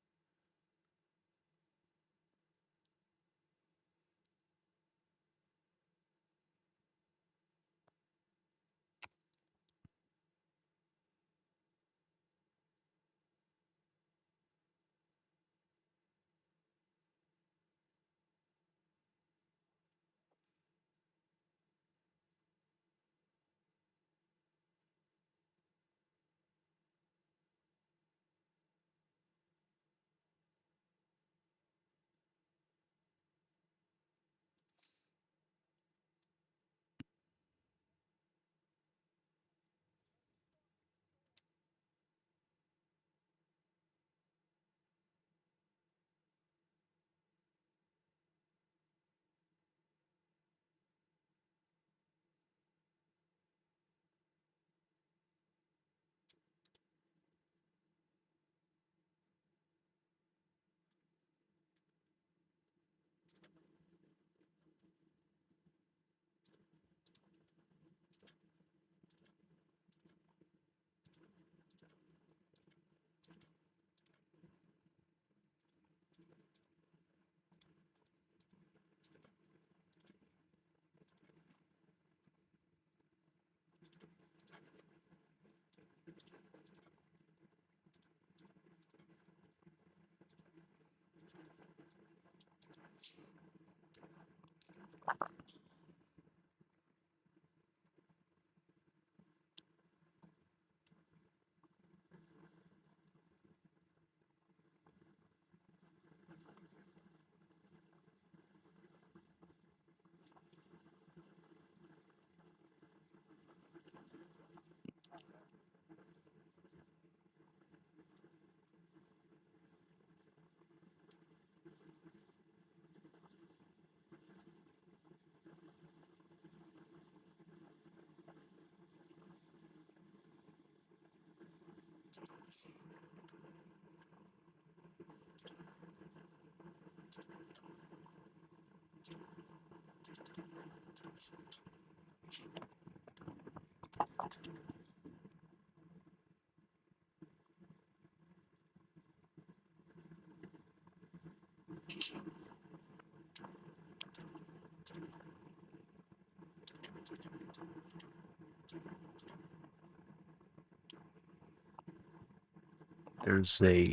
A: There's a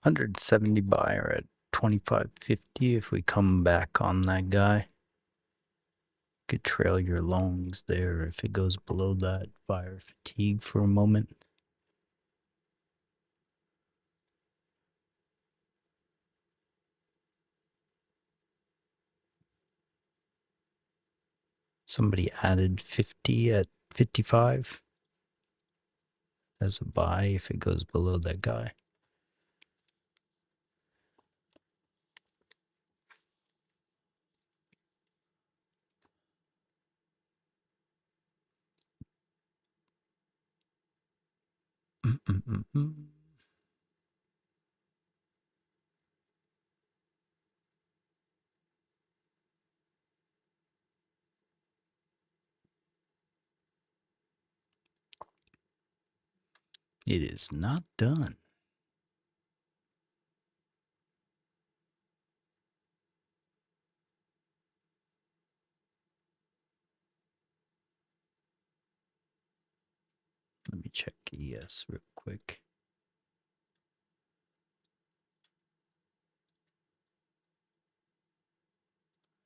A: 170 buyer at 25.50. If we come back on that guy, could trail your longs there if it goes below that buyer fatigue for a moment. Somebody added 50 at 55 as a buy if it goes below that guy. It is not done. Let me check ES real quick.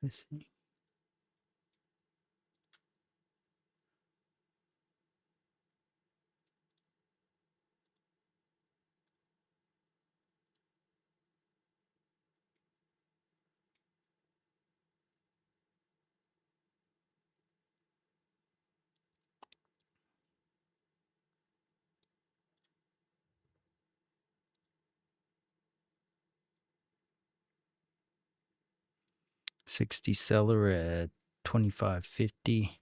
A: I see. $60 seller at 25.50.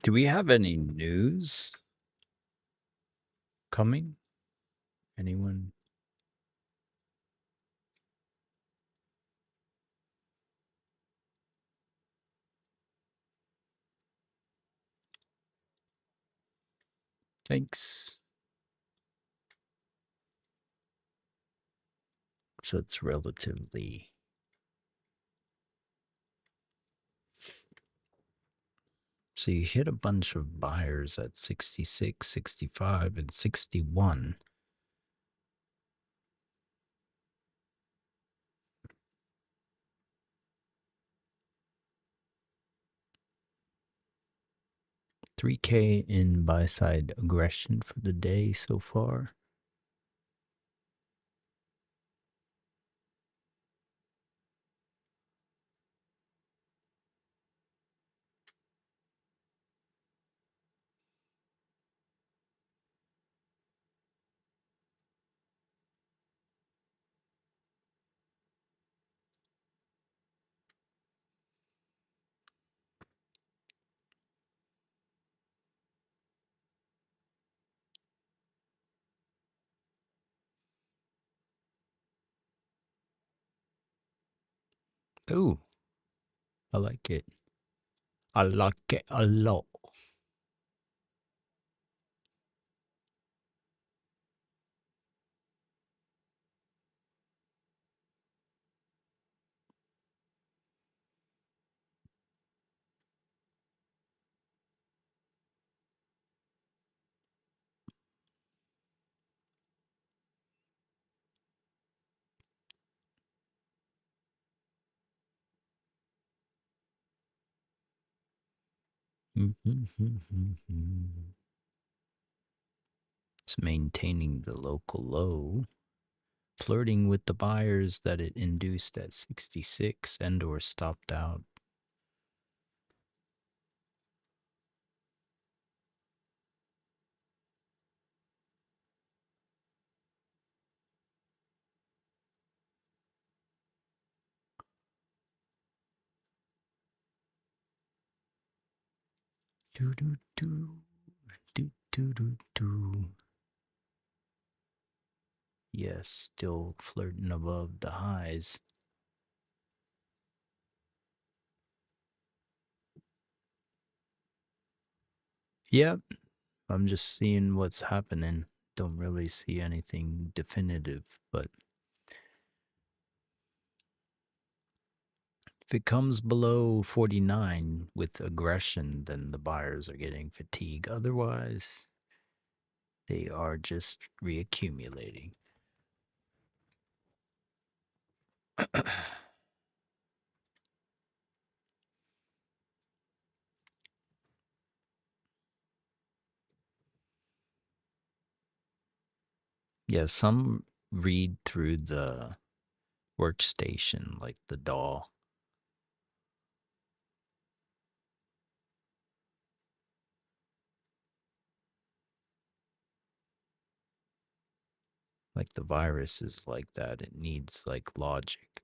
A: Do we have any news coming? Anyone? Thanks. So it's relatively... So you hit a bunch of buyers at 66, 65, and 61. $3K in buy-side aggression for the day so far. Ooh, I like it. I like it a lot. It's maintaining the local low, flirting with the buyers that it induced at 66 and or stopped out. Do do do do do do do. Yes, still flirting above the highs. Yep, I'm just seeing what's happening. Don't really see anything definitive, but if it comes below 49 with aggression, then the buyers are getting fatigue. Otherwise, they are just reaccumulating. Yeah, some read through the workstation, like the DAW. Like the virus is like that. It needs like logic.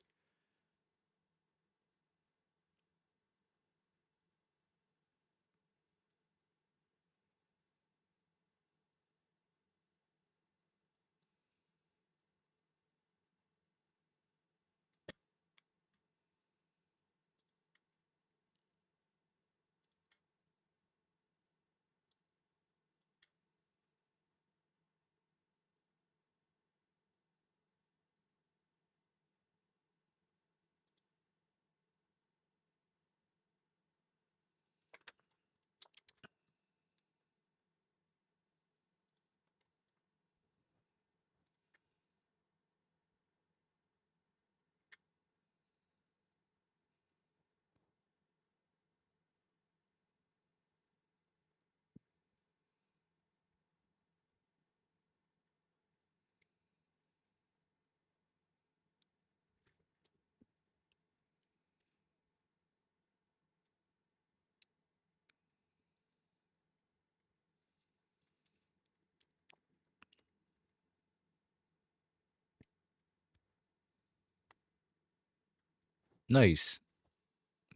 A: Nice.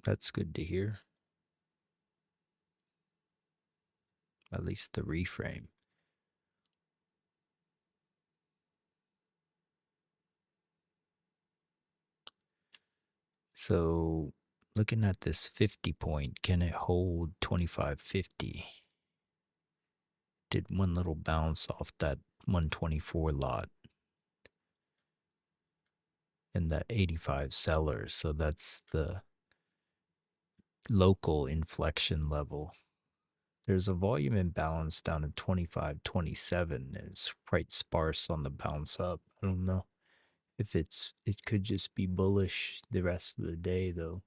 A: That's good to hear. At least the reframe. So, looking at this 50 point, can it hold 25.50? Did one little bounce off that 124 lot and that 85 seller. So that's the local inflection level. There's a volume imbalance down to 25.27. It's quite sparse on the bounce up. I don't know if it could just be bullish the rest of the day though.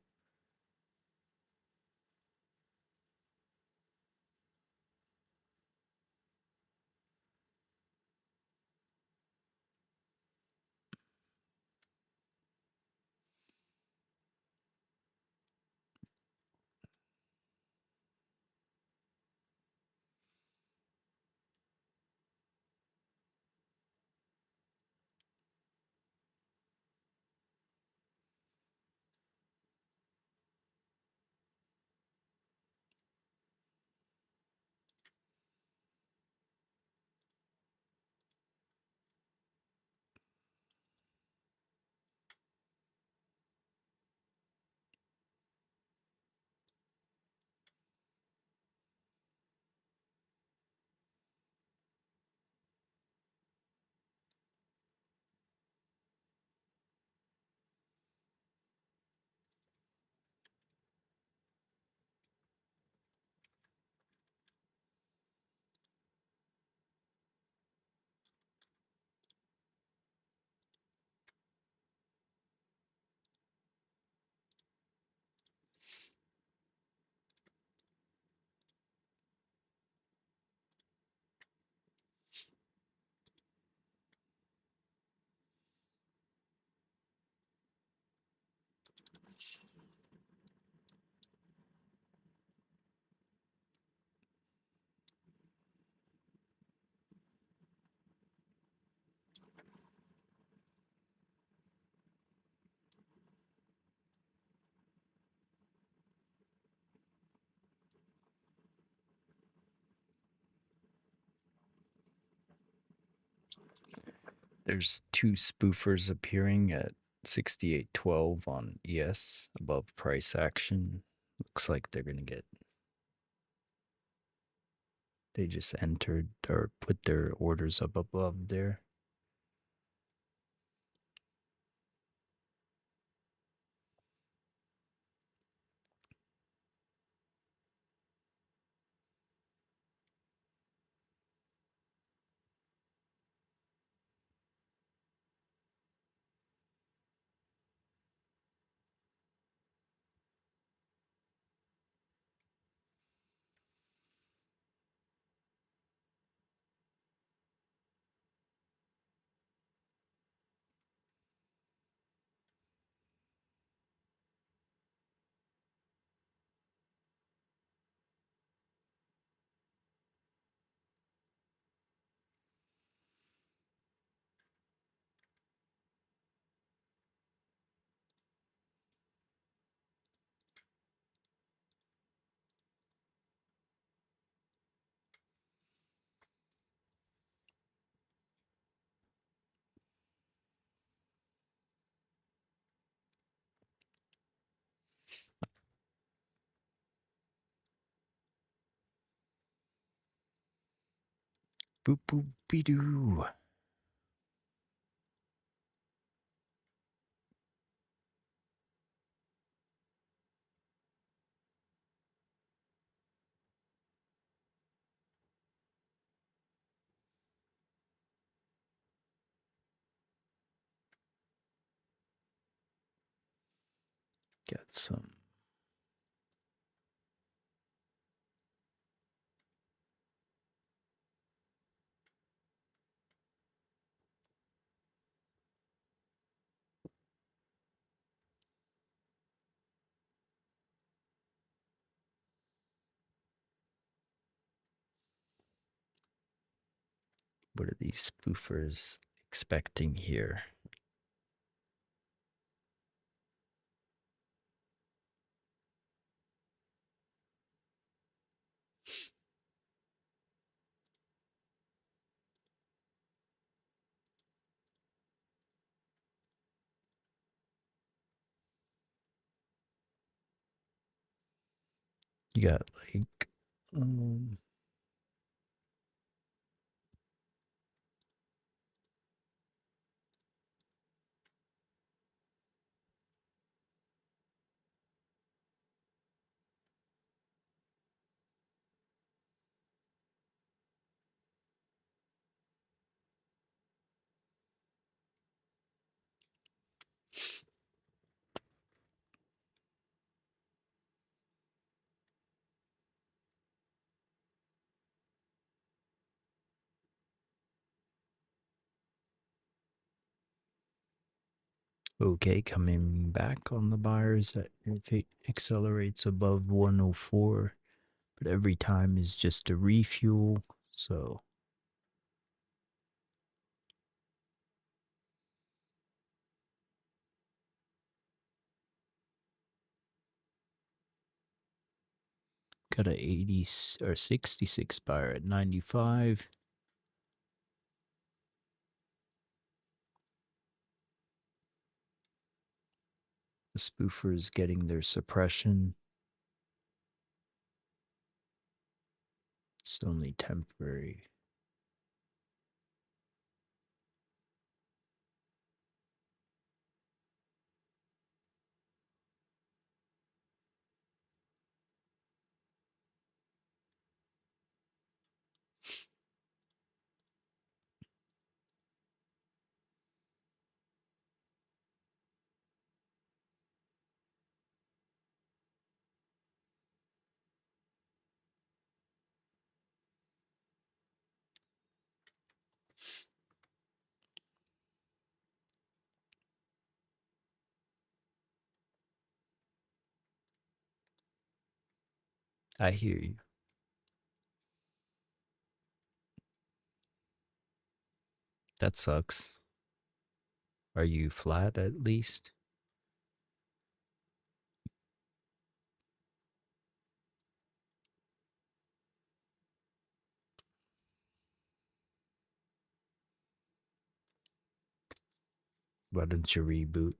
A: There's two spoofers appearing at 68.12 on ES above price action. Looks like they're going to get. They just entered or put their orders up above there. Boop boop be doo. Got some. What are these spoofers expecting here? You got like okay, coming back on the buyers that if it accelerates above 104, but every time is just a refuel, so got a 80 or 66 buyer at 95. The spoofer is getting their suppression. It's only temporary. I hear you. That sucks. Are you flat at least? Why don't you reboot?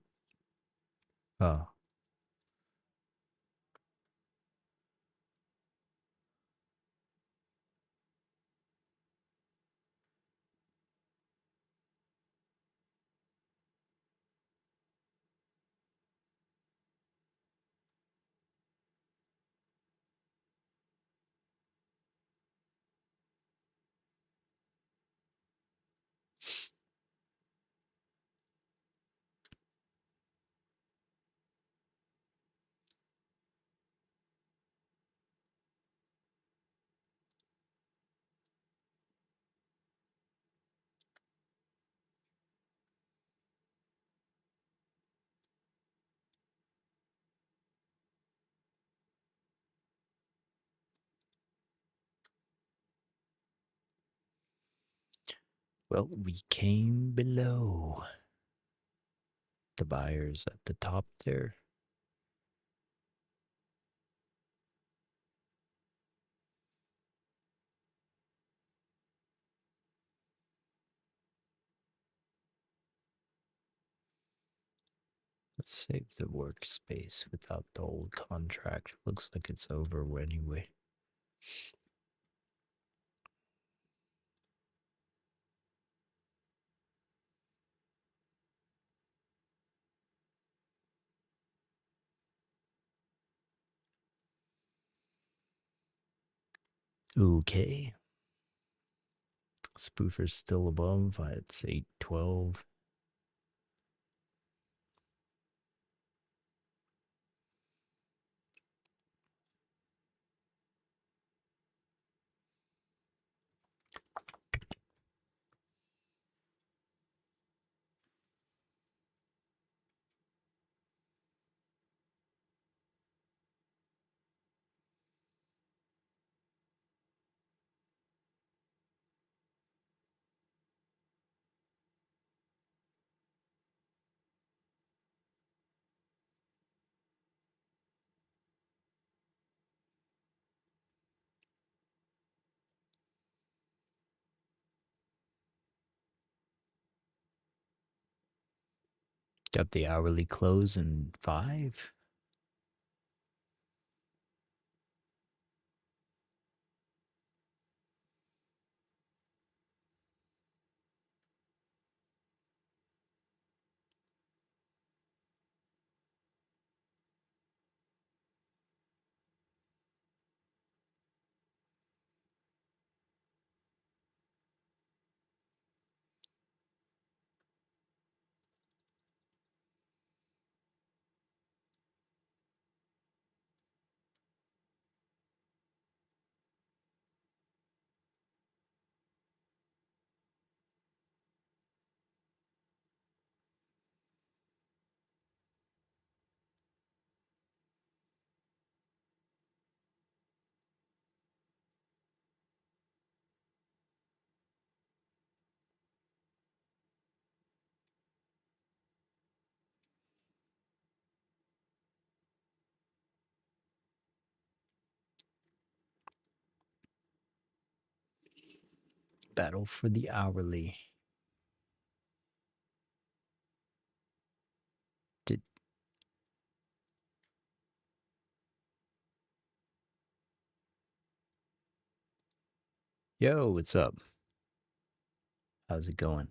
A: Oh. Well, we came below the buyers at the top there. Let's save the workspace without the old contract. Looks like it's over anyway. Okay. Spoofer's still above. It's 812. Got the hourly close in 5. Battle for the hourly. Did Yo, what's up? How's it going?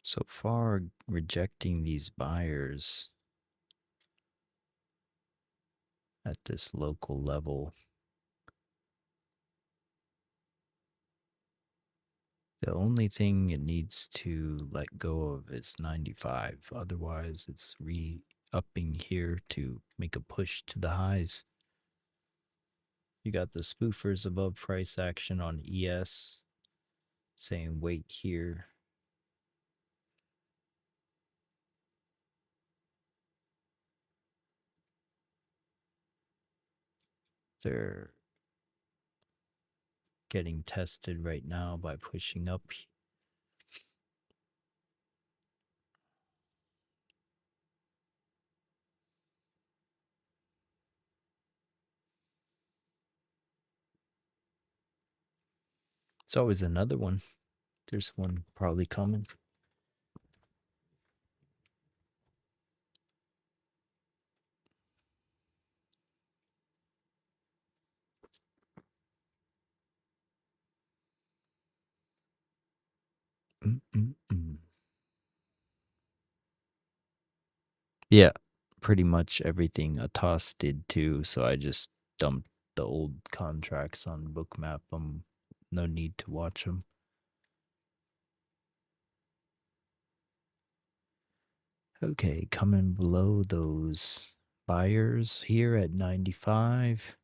A: So far, rejecting these buyers at this local level. The only thing it needs to let go of is 95. Otherwise, it's re-upping here to make a push to the highs. You got the spoofers above price action on ES saying wait here. They're getting tested right now by pushing up. It's always another one. There's one probably coming. Yeah, pretty much everything ATAS did too. So I just dumped the old contracts on Bookmap. No need to watch them. Okay, coming below those buyers here at 95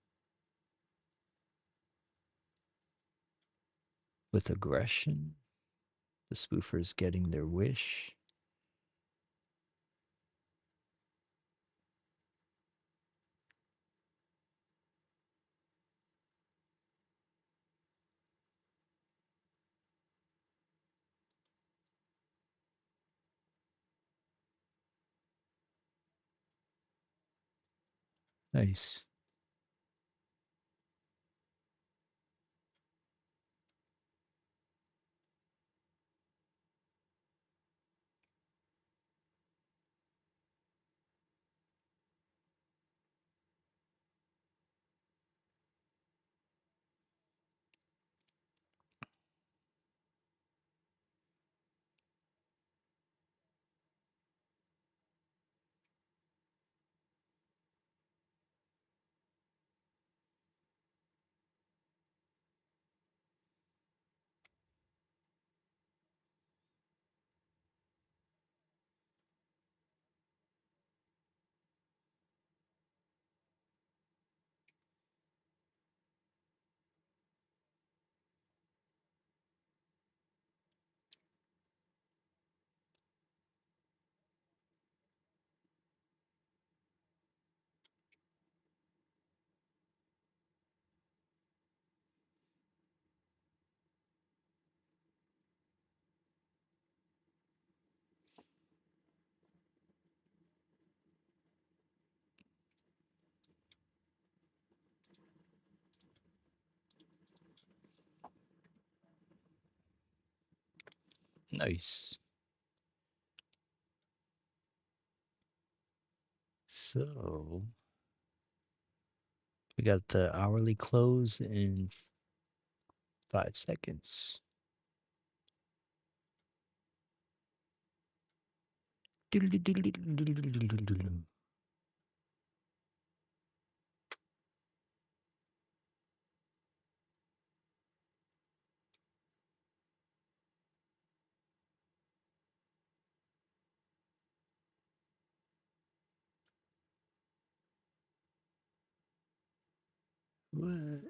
A: with aggression. The spoofers getting their wish. Nice. Nice. So we got the hourly close in 5 seconds. What?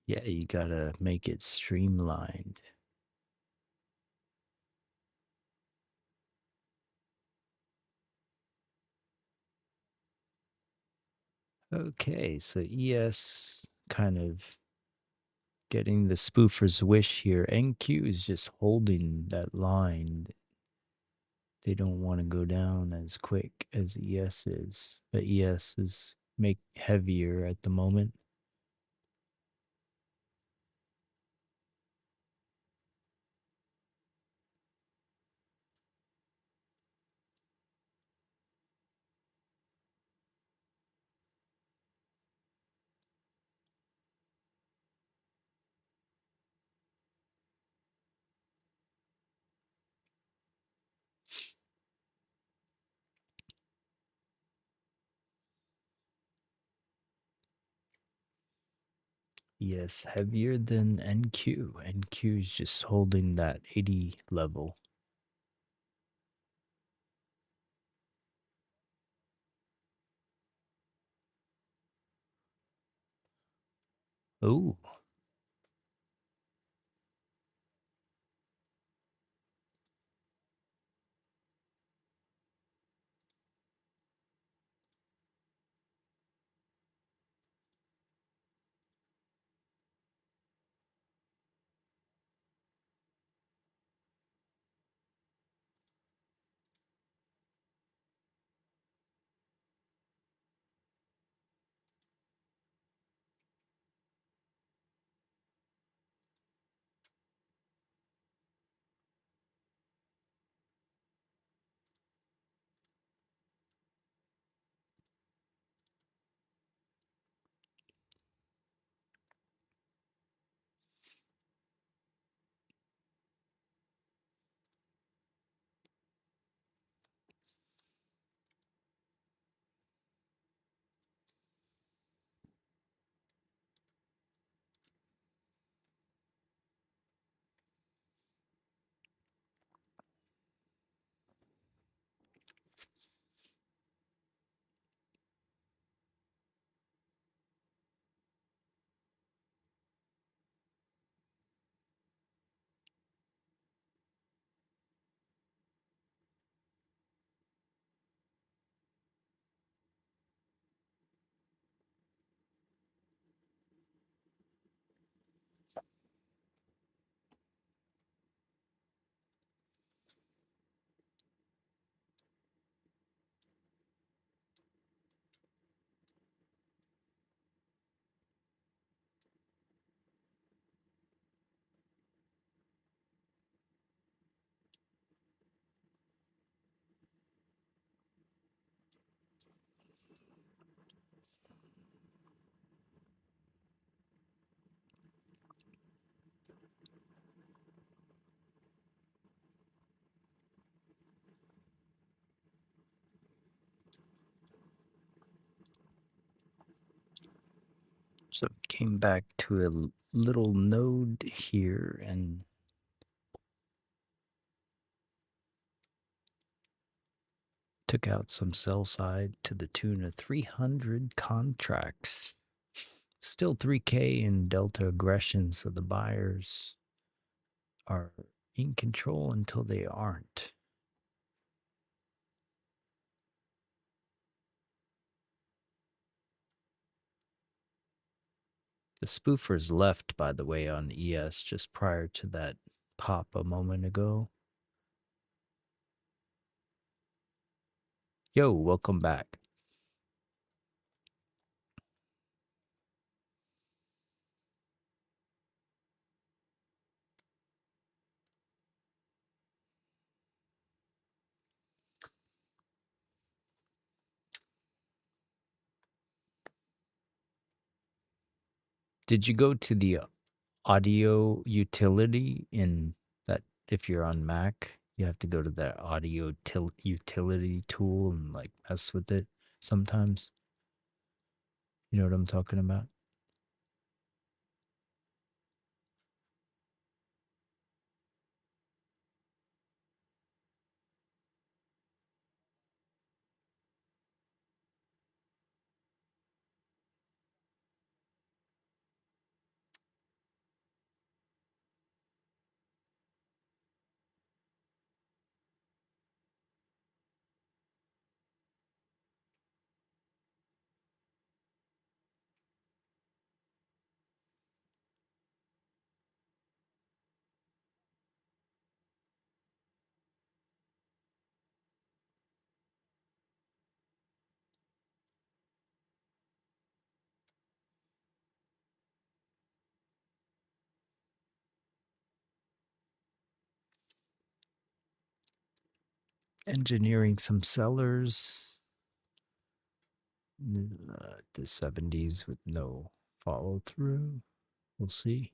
A: Yeah, you gotta make it streamlined. Okay, so ES kind of getting the spoofer's wish here. NQ is just holding that line. They don't want to go down as quick as ES is, but ES is make heavier at the moment. Yes, heavier than NQ. NQ is just holding that 80 level. Oh, so came back to a little node here and took out some sell side to the tune of 300 contracts. Still 3K in delta aggression, so the buyers are in control until they aren't. The spoofers left, by the way, on ES just prior to that pop a moment ago. Yo, welcome back. Did you go to the audio utility in that? If you're on Mac, you have to go to that audio utility tool and like mess with it sometimes. You know what I'm talking about? engineering some sellers. The 70s with no follow through. We'll see.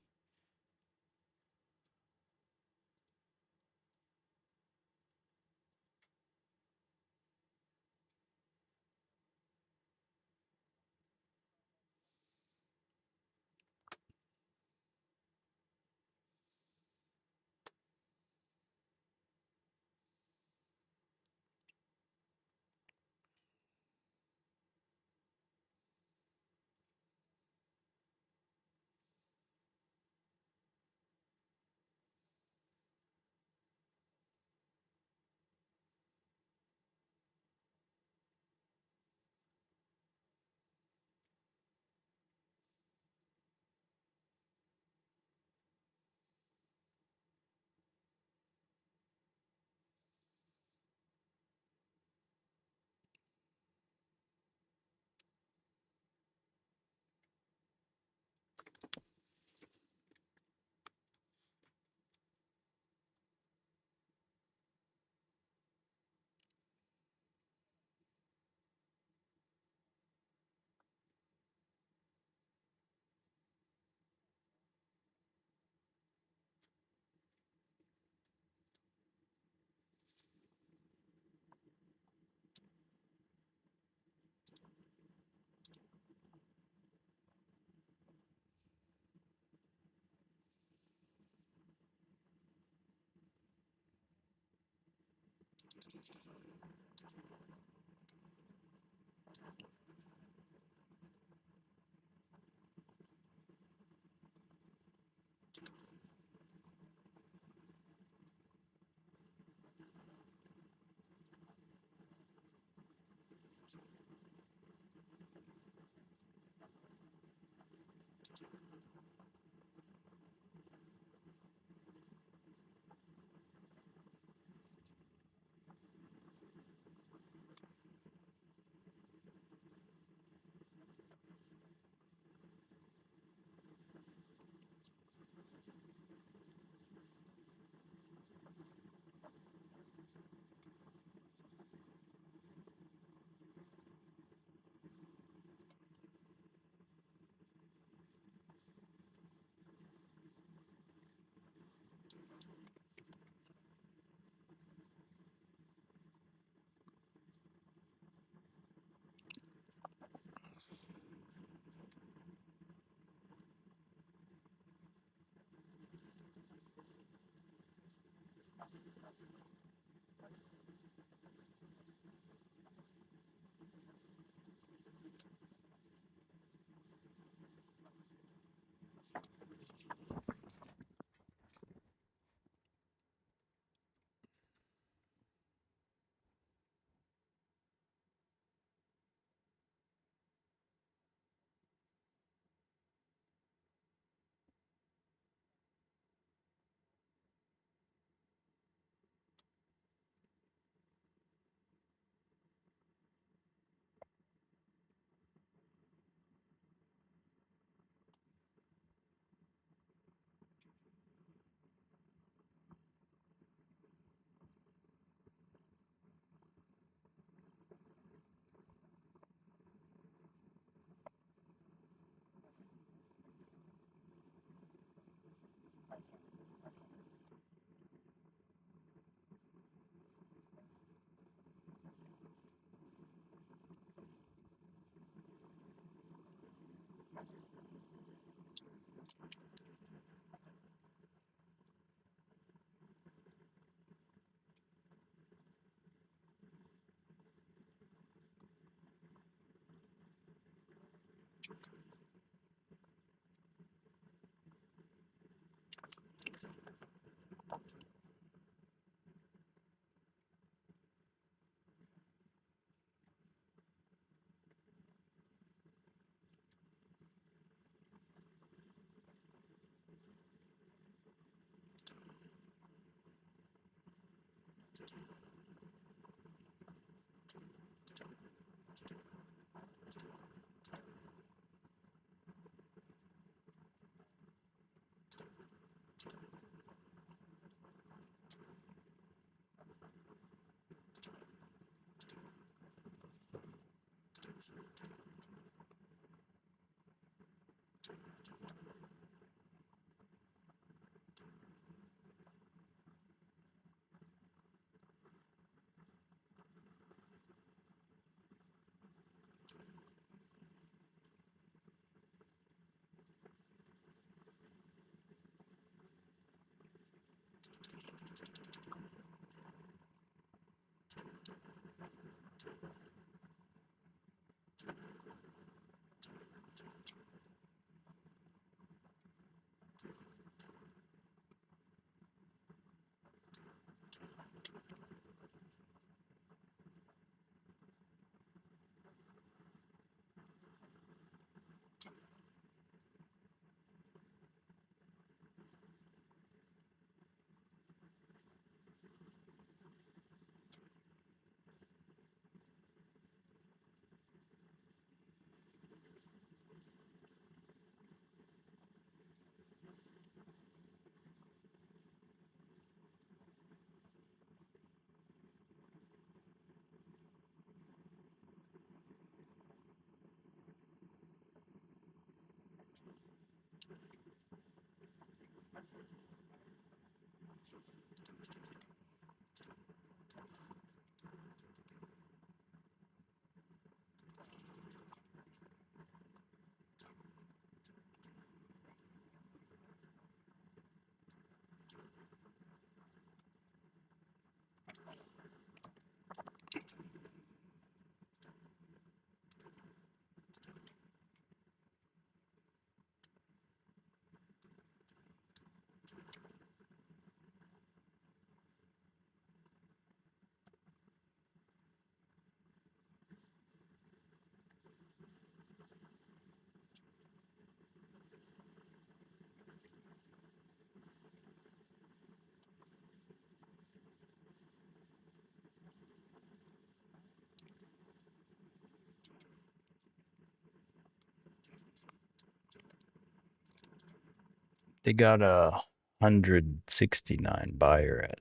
A: They got a 169 buyer at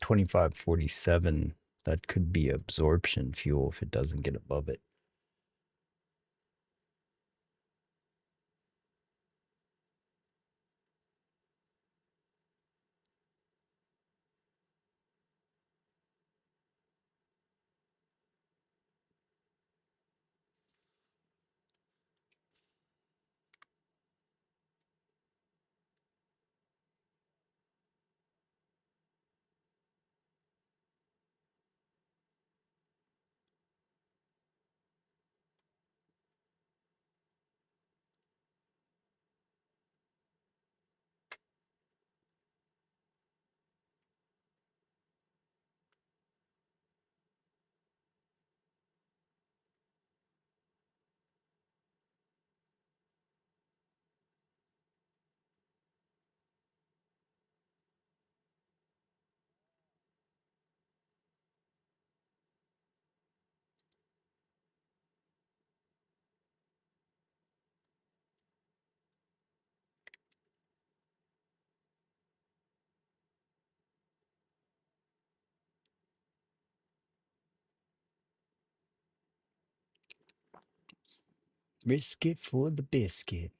A: 25.47. That could be absorption fuel if it doesn't get above it. Risk it for the biscuit.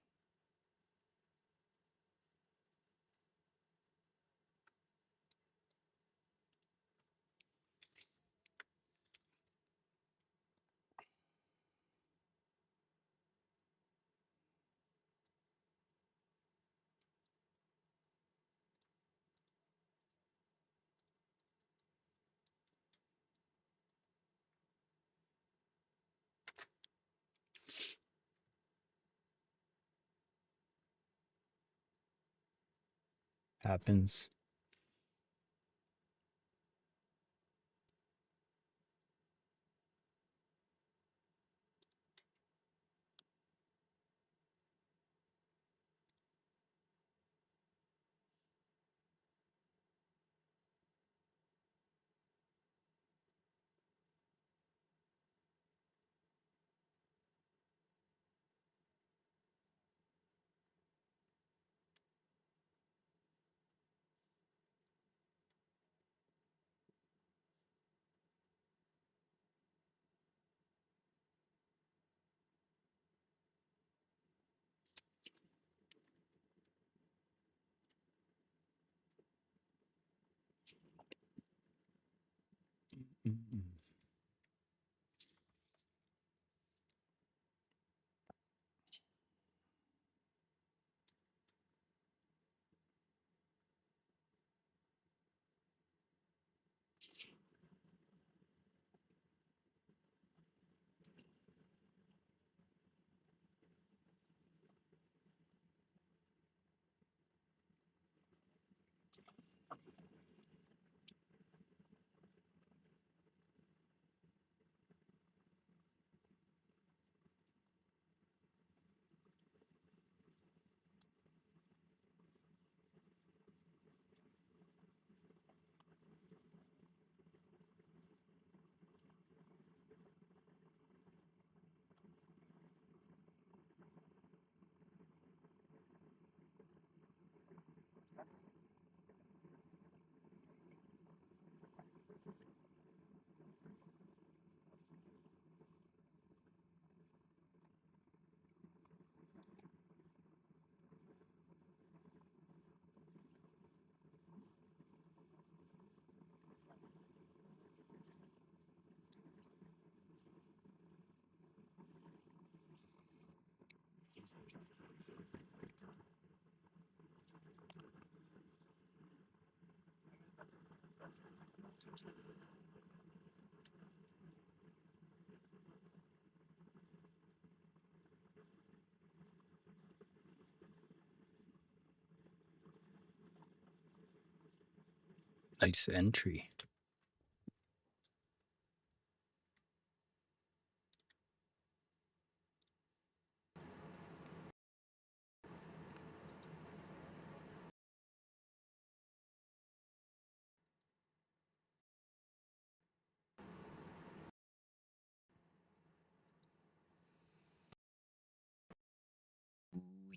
A: Happens. Nice entry.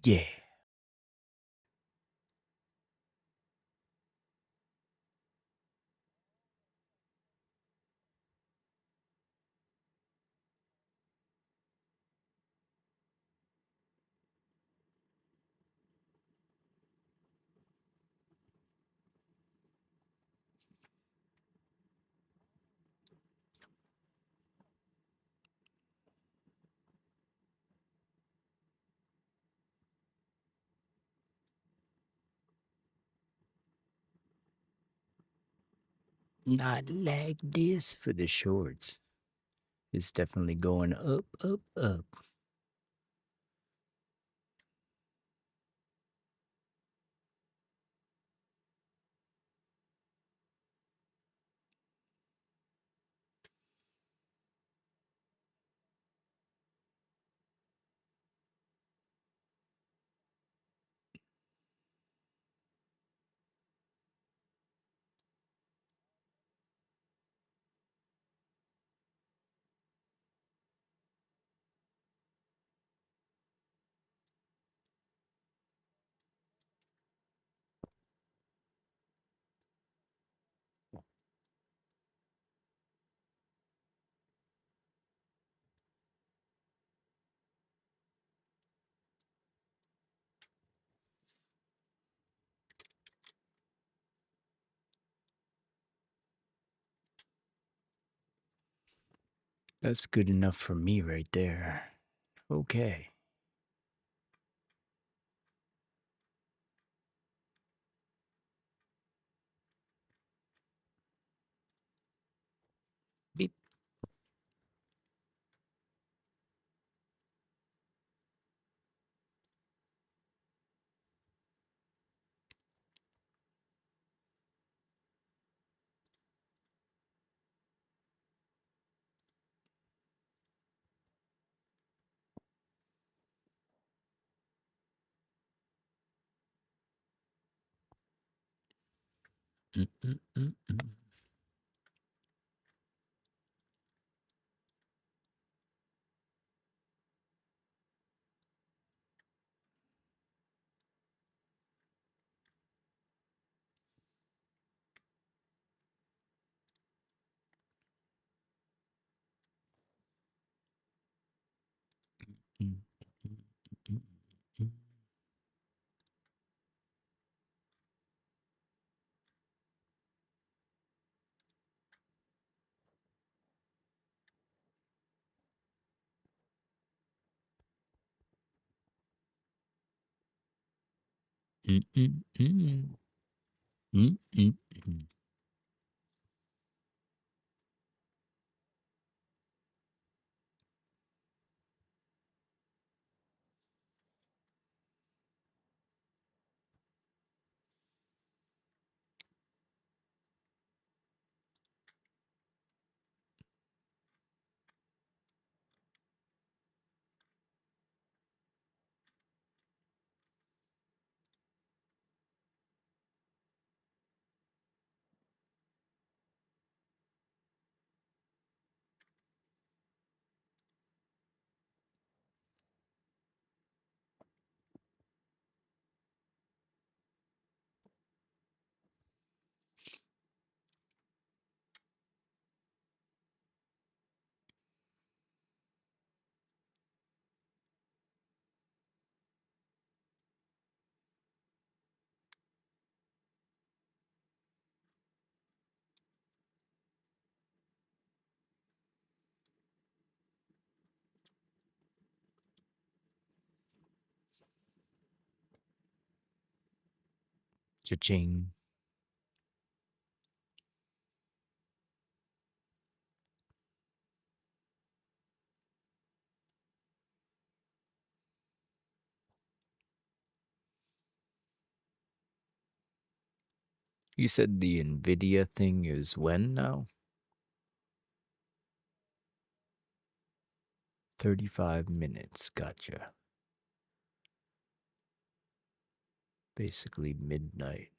A: Yeah. Not like this for the shorts. It's definitely going up, up, up. That's good enough for me right there. Okay. Beep. Mm-mm-mm-mm. Mm-mm-mm-mm. Mm-mm-mm. Mm-mm-mm. Cha-ching. You said the NVIDIA thing is when now? 35 minutes. Gotcha. Basically midnight.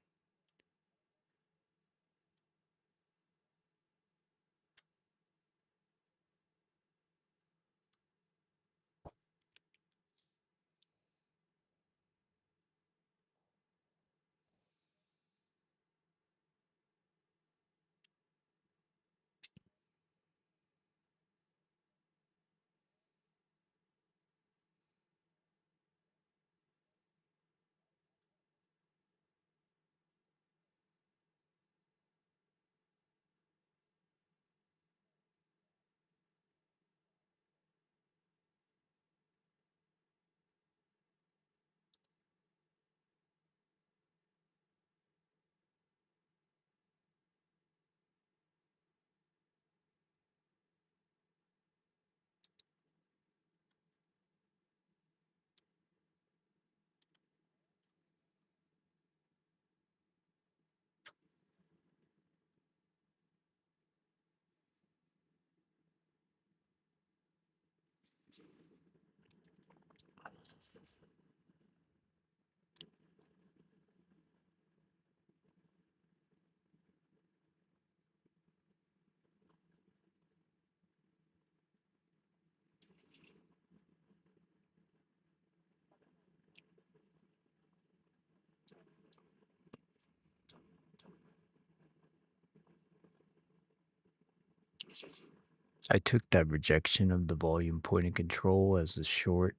A: I took that rejection of the volume point of control as a short.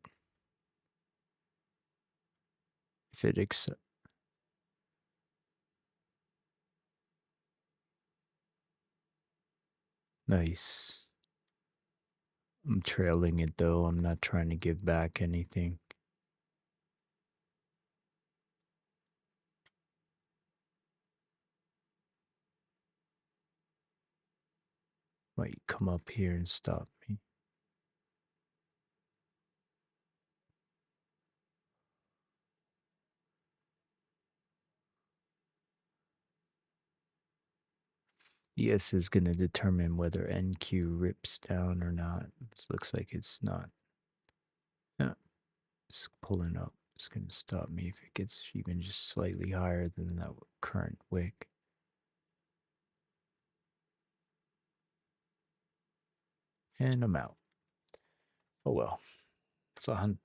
A: If it accepts. Nice. I'm trailing it though. I'm not trying to give back anything. Might come up here and stop me. ES is going to determine whether NQ rips down or not. This looks like it's not. Yeah, it's pulling up. It's going to stop me if it gets even just slightly higher than that current wick. And I'm out. Oh well. It's a hunt.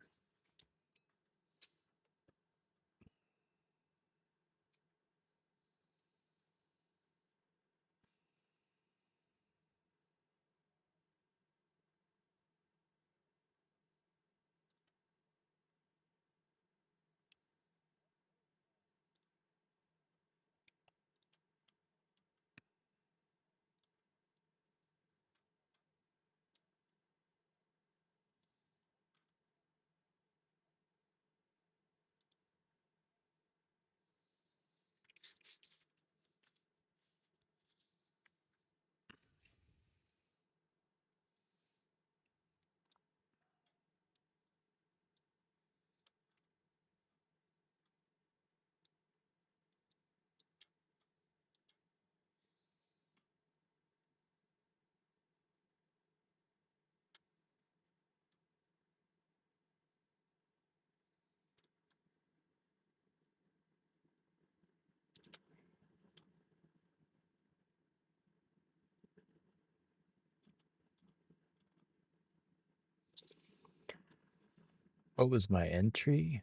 A: What was my entry?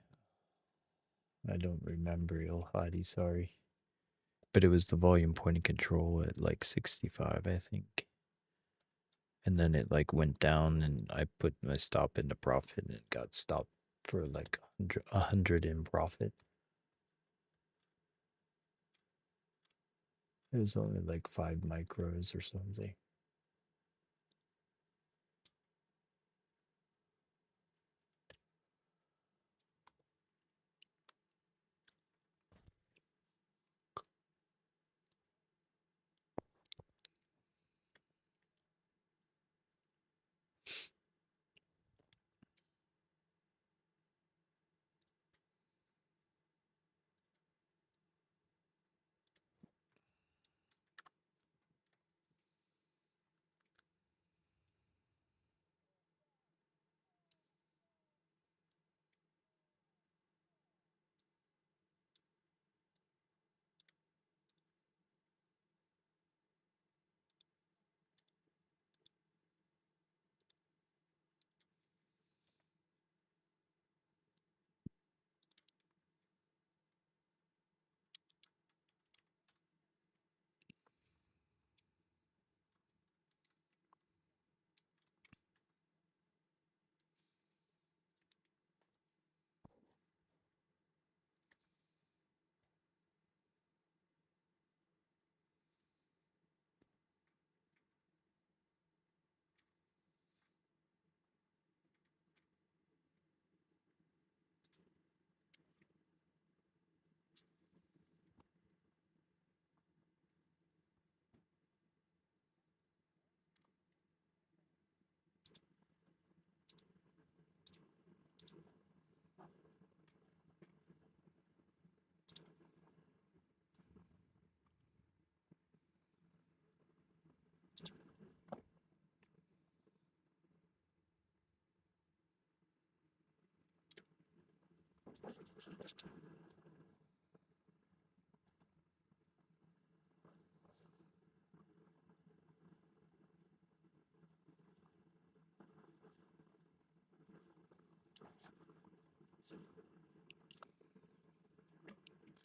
A: I don't remember, Ilhadi, sorry. But it was the volume point of control at like 65, I think. And then it like went down and I put my stop into profit and it got stopped for like 100 in profit. It was only like 5 micros or something.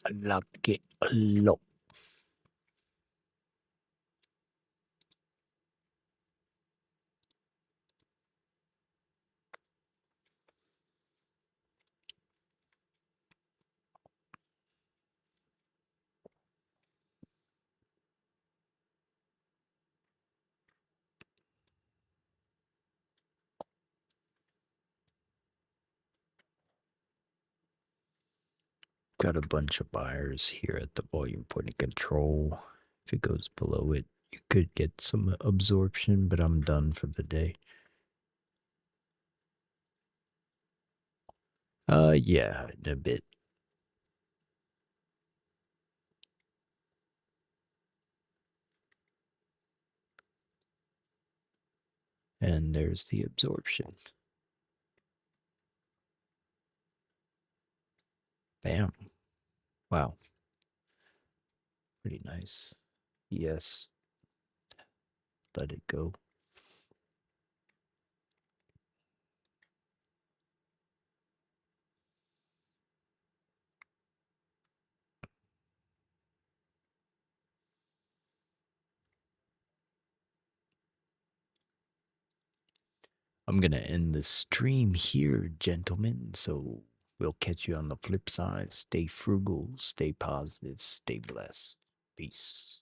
A: I like it a lot. Got a bunch of buyers here at the volume point of control. If it goes below it, you could get some absorption, but I'm done for the day. Yeah, in a bit. And there's the absorption. Bam. Wow. Pretty nice. Yes. Let it go. I'm going to end the stream here, gentlemen. So we'll catch you on the flip side. Stay frugal, stay positive, stay blessed. Peace.